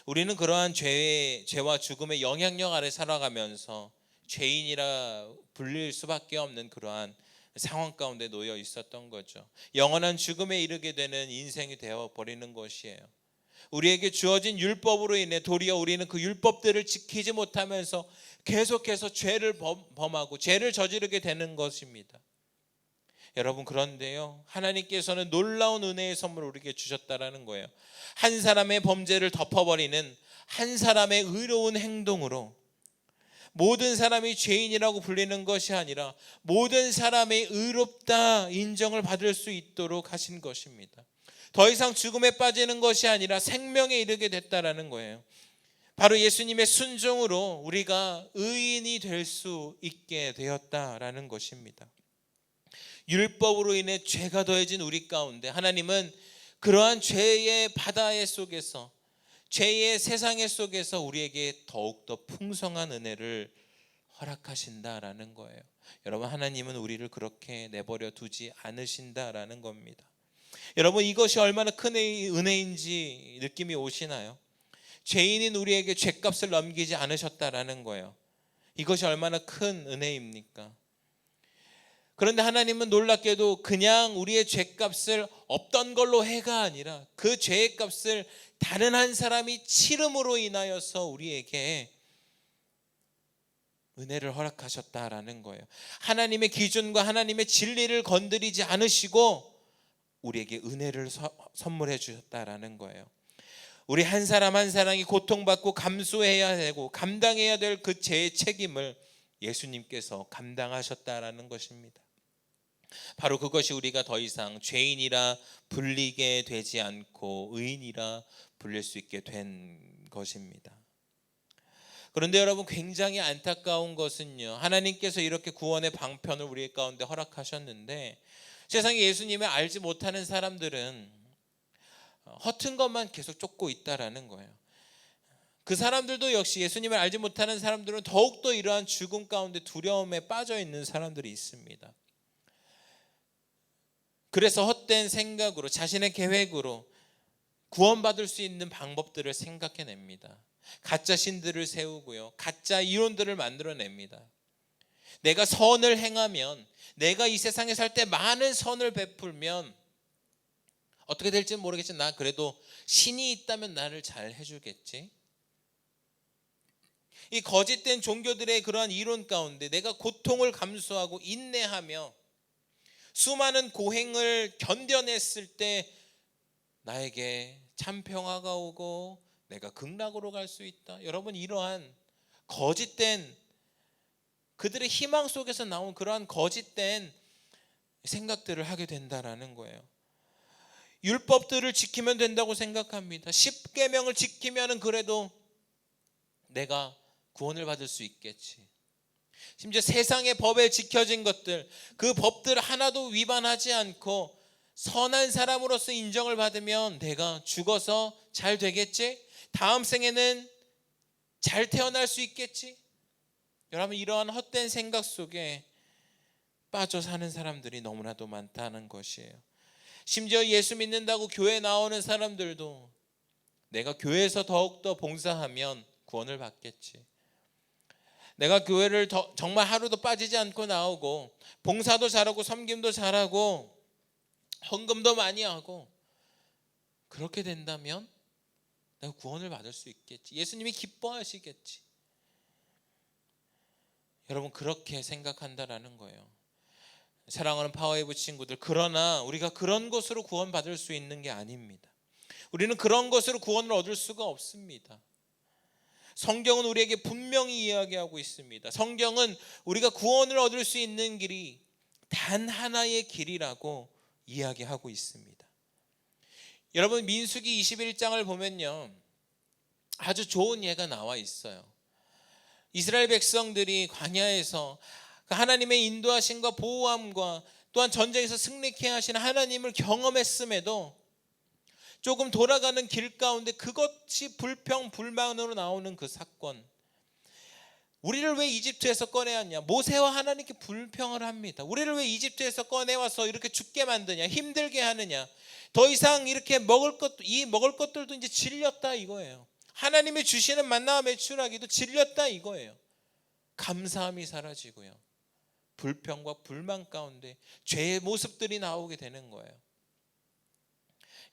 우리는 그러한 죄와 죽음의 영향력 아래 살아가면서 죄인이라 불릴 수밖에 없는 그러한 상황 가운데 놓여 있었던 거죠. 영원한 죽음에 이르게 되는 인생이 되어버리는 것이에요. 우리에게 주어진 율법으로 인해 도리어 우리는 그 율법들을 지키지 못하면서 계속해서 죄를 범하고 죄를 저지르게 되는 것입니다. 여러분, 그런데요, 하나님께서는 놀라운 은혜의 선물을 우리에게 주셨다라는 거예요. 한 사람의 범죄를 덮어버리는 한 사람의 의로운 행동으로 모든 사람이 죄인이라고 불리는 것이 아니라 모든 사람이 의롭다 인정을 받을 수 있도록 하신 것입니다. 더 이상 죽음에 빠지는 것이 아니라 생명에 이르게 됐다라는 거예요. 바로 예수님의 순종으로 우리가 의인이 될 수 있게 되었다라는 것입니다. 율법으로 인해 죄가 더해진 우리 가운데 하나님은 그러한 죄의 바다의 속에서, 죄의 세상의 속에서 우리에게 더욱더 풍성한 은혜를 허락하신다라는 거예요. 여러분, 하나님은 우리를 그렇게 내버려 두지 않으신다라는 겁니다. 여러분, 이것이 얼마나 큰 은혜인지 느낌이 오시나요? 죄인인 우리에게 죄값을 넘기지 않으셨다라는 거예요. 이것이 얼마나 큰 은혜입니까? 그런데 하나님은 놀랍게도 그냥 우리의 죄값을 없던 걸로 해가 아니라 그 죄의 값을 다른 한 사람이 치름으로 인하여서 우리에게 은혜를 허락하셨다라는 거예요. 하나님의 기준과 하나님의 진리를 건드리지 않으시고 우리에게 은혜를 선물해 주셨다라는 거예요. 우리 한 사람 한 사람이 고통받고 감수해야 되고 감당해야 될 그 죄의 책임을 예수님께서 감당하셨다라는 것입니다. 바로 그것이 우리가 더 이상 죄인이라 불리게 되지 않고 의인이라 불릴 수 있게 된 것입니다. 그런데 여러분, 굉장히 안타까운 것은요, 하나님께서 이렇게 구원의 방편을 우리 가운데 허락하셨는데 세상에 예수님을 알지 못하는 사람들은 허튼 것만 계속 쫓고 있다라는 거예요. 그 사람들도 역시 예수님을 알지 못하는 사람들은 더욱더 이러한 죽음 가운데 두려움에 빠져 있는 사람들이 있습니다. 그래서 헛된 생각으로 자신의 계획으로 구원받을 수 있는 방법들을 생각해냅니다. 가짜 신들을 세우고요, 가짜 이론들을 만들어냅니다. 내가 선을 행하면, 내가 이 세상에 살 때 많은 선을 베풀면 어떻게 될지는 모르겠지만 나 그래도 신이 있다면 나를 잘 해주겠지. 이 거짓된 종교들의 그러한 이론 가운데 내가 고통을 감수하고 인내하며 수많은 고행을 견뎌냈을 때 나에게 참 평화가 오고 내가 극락으로 갈 수 있다. 여러분, 이러한 거짓된, 그들의 희망 속에서 나온 그러한 거짓된 생각들을 하게 된다라는 거예요. 율법들을 지키면 된다고 생각합니다. 10계명을 지키면 그래도 내가 구원을 받을 수 있겠지. 심지어 세상의 법에 지켜진 것들, 그 법들 하나도 위반하지 않고 선한 사람으로서 인정을 받으면 내가 죽어서 잘 되겠지? 다음 생에는 잘 태어날 수 있겠지? 여러분, 이러한 헛된 생각 속에 빠져 사는 사람들이 너무나도 많다는 것이에요. 심지어 예수 믿는다고 교회 나오는 사람들도 내가 교회에서 더욱더 봉사하면 구원을 받겠지. 내가 교회를 정말 하루도 빠지지 않고 나오고 봉사도 잘하고 섬김도 잘하고 헌금도 많이 하고 그렇게 된다면 내가 구원을 받을 수 있겠지. 예수님이 기뻐하시겠지. 여러분, 그렇게 생각한다라는 거예요. 사랑하는 파워웨이브 친구들, 그러나 우리가 그런 것으로 구원받을 수 있는 게 아닙니다. 우리는 그런 것으로 구원을 얻을 수가 없습니다. 성경은 우리에게 분명히 이야기하고 있습니다. 성경은 우리가 구원을 얻을 수 있는 길이 단 하나의 길이라고 이야기하고 있습니다. 여러분, 민수기 21장을 보면요, 아주 좋은 예가 나와 있어요. 이스라엘 백성들이 광야에서 하나님의 인도하심과 보호함과 또한 전쟁에서 승리케 하신 하나님을 경험했음에도 조금 돌아가는 길 가운데 그것이 불평불만으로 나오는 그 사건, 우리를 왜 이집트에서 꺼내왔냐? 모세와 하나님께 불평을 합니다. 우리를 왜 이집트에서 꺼내와서 이렇게 죽게 만드냐? 힘들게 하느냐? 더 이상 이렇게 먹을 것들도 이제 질렸다 이거예요. 하나님이 주시는 만나와 메추라기도 질렸다 이거예요. 감사함이 사라지고요, 불평과 불만 가운데 죄의 모습들이 나오게 되는 거예요.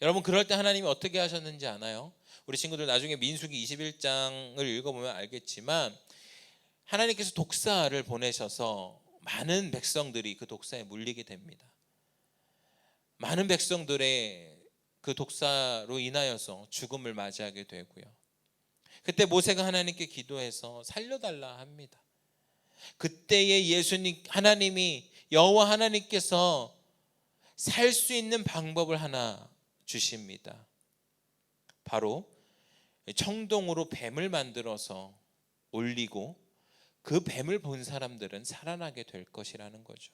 여러분, 그럴 때 하나님이 어떻게 하셨는지 아나요? 우리 친구들 나중에 민수기 21장을 읽어보면 알겠지만 하나님께서 독사를 보내셔서 많은 백성들이 그 독사에 물리게 됩니다. 많은 백성들의 그 독사로 인하여서 죽음을 맞이하게 되고요, 그때 모세가 하나님께 기도해서 살려달라 합니다. 그때에 하나님이 여호와 하나님께서 살 수 있는 방법을 하나 주십니다. 바로 청동으로 뱀을 만들어서 올리고 그 뱀을 본 사람들은 살아나게 될 것이라는 거죠.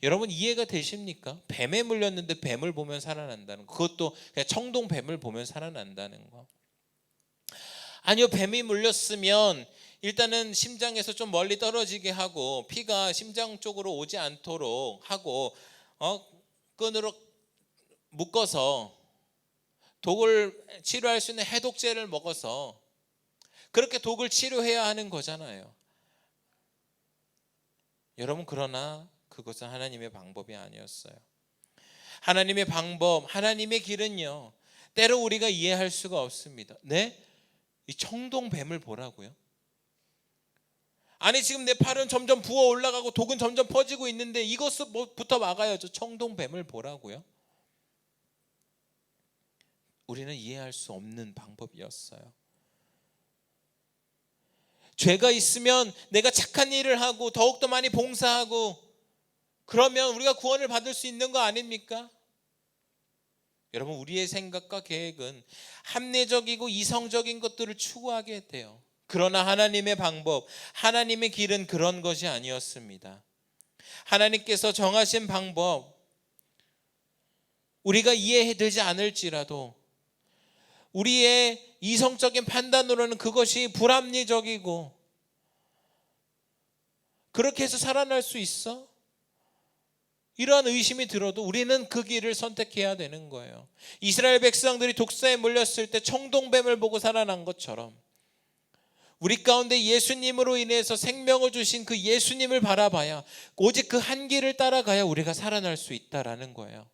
여러분, 이해가 되십니까? 뱀에 물렸는데 뱀을 보면 살아난다는 거, 그것도 그냥 청동 뱀을 보면 살아난다는 거. 아니요, 뱀이 물렸으면 일단은 심장에서 좀 멀리 떨어지게 하고 피가 심장 쪽으로 오지 않도록 하고 끈으로 묶어서 독을 치료할 수 있는 해독제를 먹어서 그렇게 독을 치료해야 하는 거잖아요. 여러분, 그러나 그것은 하나님의 방법이 아니었어요. 하나님의 방법, 하나님의 길은요, 때로 우리가 이해할 수가 없습니다. 네? 이 청동뱀을 보라고요? 아니, 지금 내 팔은 점점 부어 올라가고 독은 점점 퍼지고 있는데 이것부터 막아야죠. 청동뱀을 보라고요? 우리는 이해할 수 없는 방법이었어요. 죄가 있으면 내가 착한 일을 하고 더욱더 많이 봉사하고 그러면 우리가 구원을 받을 수 있는 거 아닙니까? 여러분, 우리의 생각과 계획은 합리적이고 이성적인 것들을 추구하게 돼요. 그러나 하나님의 방법, 하나님의 길은 그런 것이 아니었습니다. 하나님께서 정하신 방법, 우리가 이해되지 않을지라도 우리의 이성적인 판단으로는 그것이 불합리적이고 그렇게 해서 살아날 수 있어? 이러한 의심이 들어도 우리는 그 길을 선택해야 되는 거예요. 이스라엘 백성들이 독사에 물렸을 때 청동뱀을 보고 살아난 것처럼 우리 가운데 예수님으로 인해서 생명을 주신 그 예수님을 바라봐야, 오직 그 한 길을 따라가야 우리가 살아날 수 있다라는 거예요.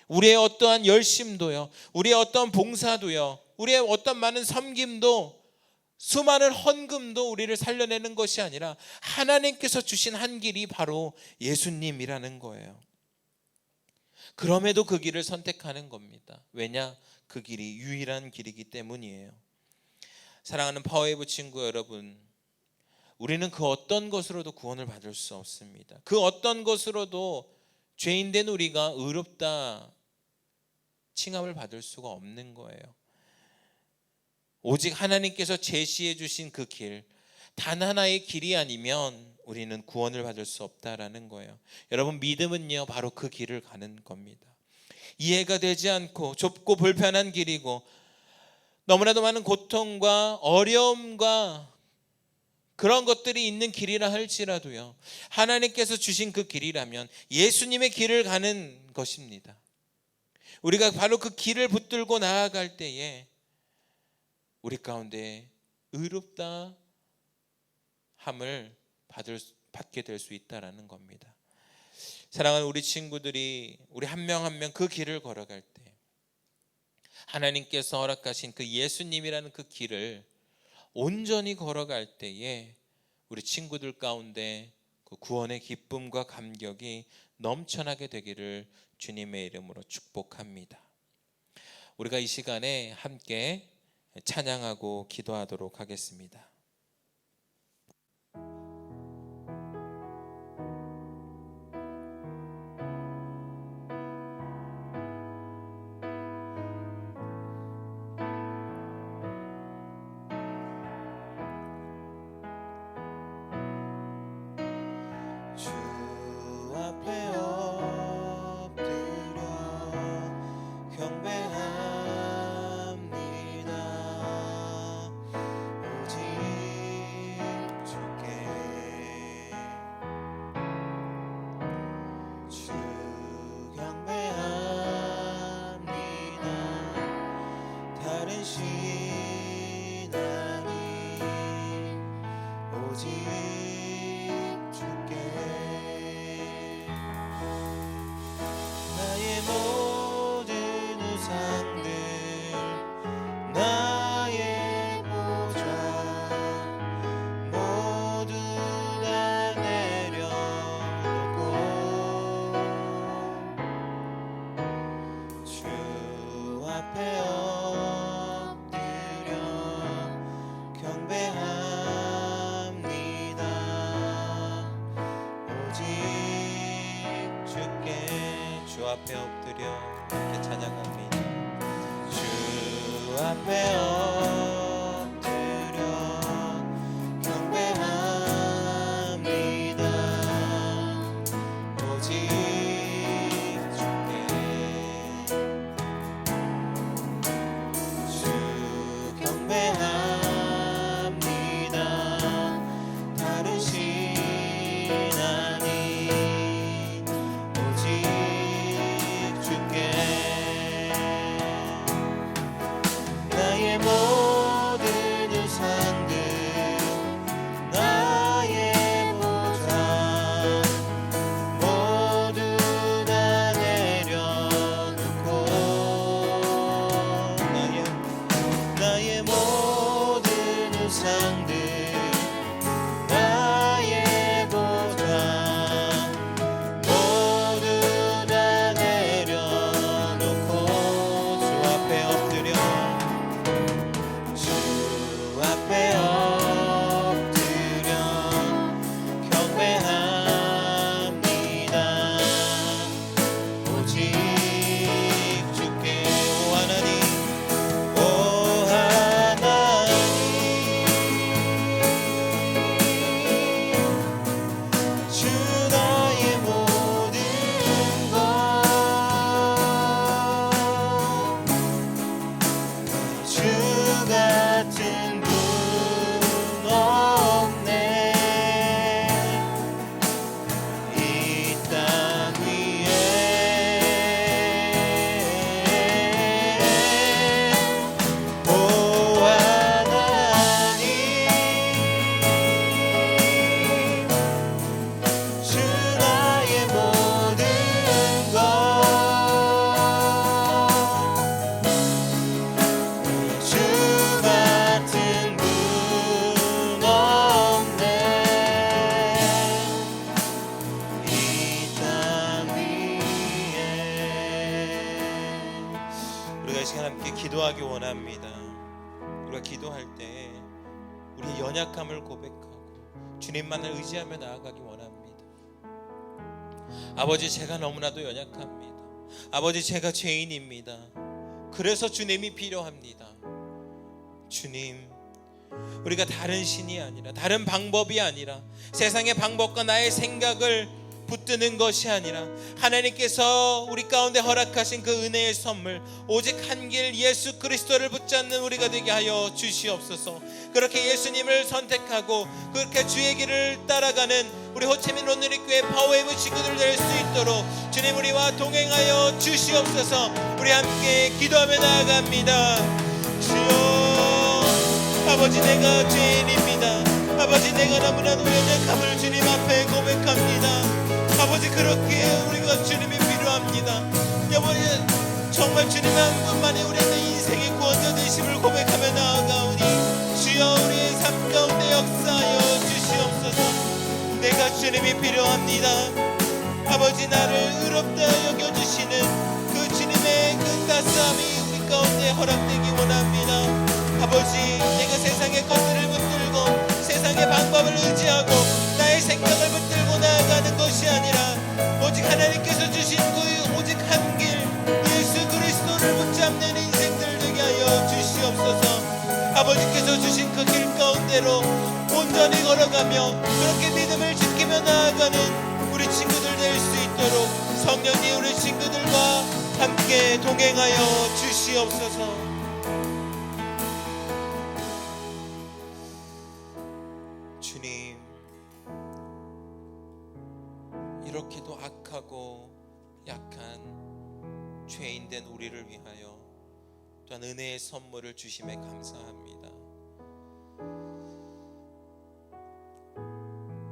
우리의 어떠한 열심도요, 우리의 어떠한 봉사도요, 우리의 어떤 많은 섬김도, 수많은 헌금도 우리를 살려내는 것이 아니라 하나님께서 주신 한 길이 바로 예수님이라는 거예요. 그럼에도 그 길을 선택하는 겁니다. 왜냐? 그 길이 유일한 길이기 때문이에요. 사랑하는 파워웨이브 친구 여러분, 우리는 그 어떤 것으로도 구원을 받을 수 없습니다. 그 어떤 것으로도 죄인된 우리가 의롭다 칭함을 받을 수가 없는 거예요. 오직 하나님께서 제시해 주신 그 길, 단 하나의 길이 아니면 우리는 구원을 받을 수 없다라는 거예요. 여러분, 믿음은요 바로 그 길을 가는 겁니다. 이해가 되지 않고 좁고 불편한 길이고 너무나도 많은 고통과 어려움과 그런 것들이 있는 길이라 할지라도요, 하나님께서 주신 그 길이라면 예수님의 길을 가는 것입니다. 우리가 바로 그 길을 붙들고 나아갈 때에 우리 가운데 의롭다 함을 받게 될 수 있다라는 겁니다. 사랑하는 우리 친구들이, 우리 한 명 한 명 그 길을 걸어갈 때 하나님께서 허락하신 그 예수님이라는 그 길을 온전히 걸어갈 때에 우리 친구들 가운데 그 구원의 기쁨과 감격이 넘쳐나게 되기를 주님의 이름으로 축복합니다. 우리가 이 시간에 함께 찬양하고 기도하도록 하겠습니다.
주 앞에 엎드려 경배합니다. 오직 주께 주 경배합니다. 다른 신앙이 오직 나의 모든 우상들, 나의 보좌 모두 다 내려놓고 주 앞에 엎드려 경배합니다. 오직 주께 주 앞에 엎드려 함께 찬양합니다. 주 앞에 엎드려 경배합니다. 오직 주께 주 경배합니다. 다른 신앙이 오직 주께 나의 모든 우상들, 나의 보좌 모두 다 내려놓고 나의 모든 우상들, 나의
원합니다. 우리가 기도할 때 우리의 연약함을 고백하고 주님만을 의지하며 나아가기 원합니다. 아버지, 제가 너무나도 연약합니다. 아버지, 제가 죄인입니다. 그래서 주님이 필요합니다. 주님, 우리가 다른 신이 아니라, 다른 방법이 아니라, 세상의 방법과 나의 생각을 붙드는 것이 아니라 하나님께서 우리 가운데 허락하신 그 은혜의 선물, 오직 한 길 예수 그리스도를 붙잡는 우리가 되게 하여 주시옵소서. 그렇게 예수님을 선택하고 그렇게 주의 길을 따라가는 우리 호치민 롯누리교회 파워웨이브 친구들 될 수 있도록 주님 우리와 동행하여 주시옵소서. 우리 함께 기도하며 나아갑니다. 주여, 아버지, 내가 죄인입니다. 아버지, 내가 너무나도 연약함을 주님 앞에 고백합니다. 아버지, 그렇게 우리가 주님이 필요합니다. 아버지, 정말 주님 한 분만이 우리의 인생의 구원자 되심을 고백하며 나아가오니 주여, 우리의 삶 가운데 역사하여 주시옵소서. 내가 주님이 필요합니다. 아버지, 나를 의롭다 여겨주시는 그 주님의 그 따스함이 우리 가운데 허락되기 원합니다. 아버지, 내가 세상의 것들을 붙들고 세상의 방법을 의지하고 나의 생각을 붙들고 나아가는 것이 아니라 오직 하나님께서 주신 그 오직 한 길 예수 그리스도를 붙잡는 인생들 되게 하여 주시옵소서. 아버지께서 주신 그 길 가운데로 온전히 걸어가며 그렇게 믿음을 지키며 나아가는 우리 친구들 될 수 있도록 성령님 우리 친구들과 함께 동행하여 주시옵소서. 주님, 이렇게도 악하고 약한 죄인된 우리를 위하여 또한 은혜의 선물을 주심에 감사합니다.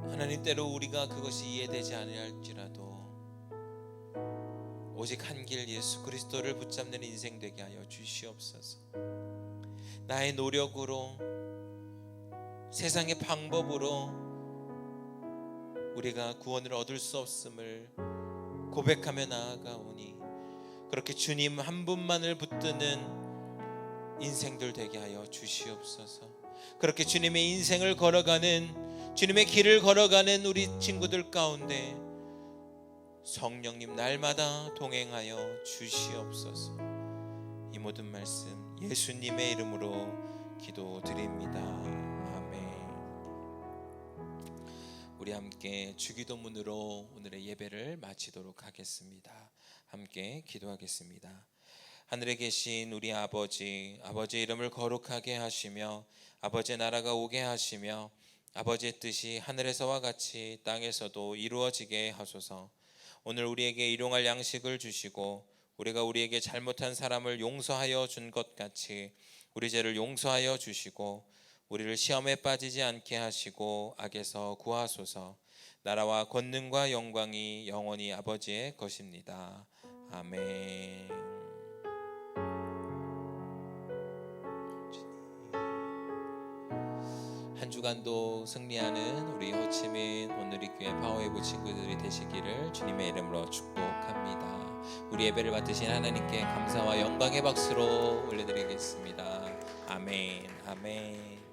하나님, 때로 우리가 그것이 이해되지 아니할지라도 오직 한 길 예수 그리스도를 붙잡는 인생 되게 하여 주시옵소서. 나의 노력으로 세상의 방법으로 우리가 구원을 얻을 수 없음을 고백하며 나아가오니 그렇게 주님 한 분만을 붙드는 인생들 되게 하여 주시옵소서. 그렇게 주님의 인생을 걸어가는, 주님의 길을 걸어가는 우리 친구들 가운데 성령님 날마다 동행하여 주시옵소서. 이 모든 말씀 예수님의 이름으로 기도드립니다. 우리 함께 주기도문으로 오늘의 예배를 마치도록 하겠습니다. 함께 기도하겠습니다. 하늘에 계신 우리 아버지, 아버지의 이름을 거룩하게 하시며 아버지의 나라가 오게 하시며 아버지의 뜻이 하늘에서와 같이 땅에서도 이루어지게 하소서. 오늘 우리에게 일용할 양식을 주시고 우리가 우리에게 잘못한 사람을 용서하여 준 것 같이 우리 죄를 용서하여 주시고 우리를 시험에 빠지지 않게 하시고 악에서 구하소서. 나라와 권능과 영광이 영원히 아버지의 것입니다. 아멘. 한 주간도 승리하는 우리 호치민 온누리교회 파워웨이브 친구들이 되시기를 주님의 이름으로 축복합니다. 우리 예배를 받으신 하나님께 감사와 영광의 박수로 올려드리겠습니다. 아멘. 아멘.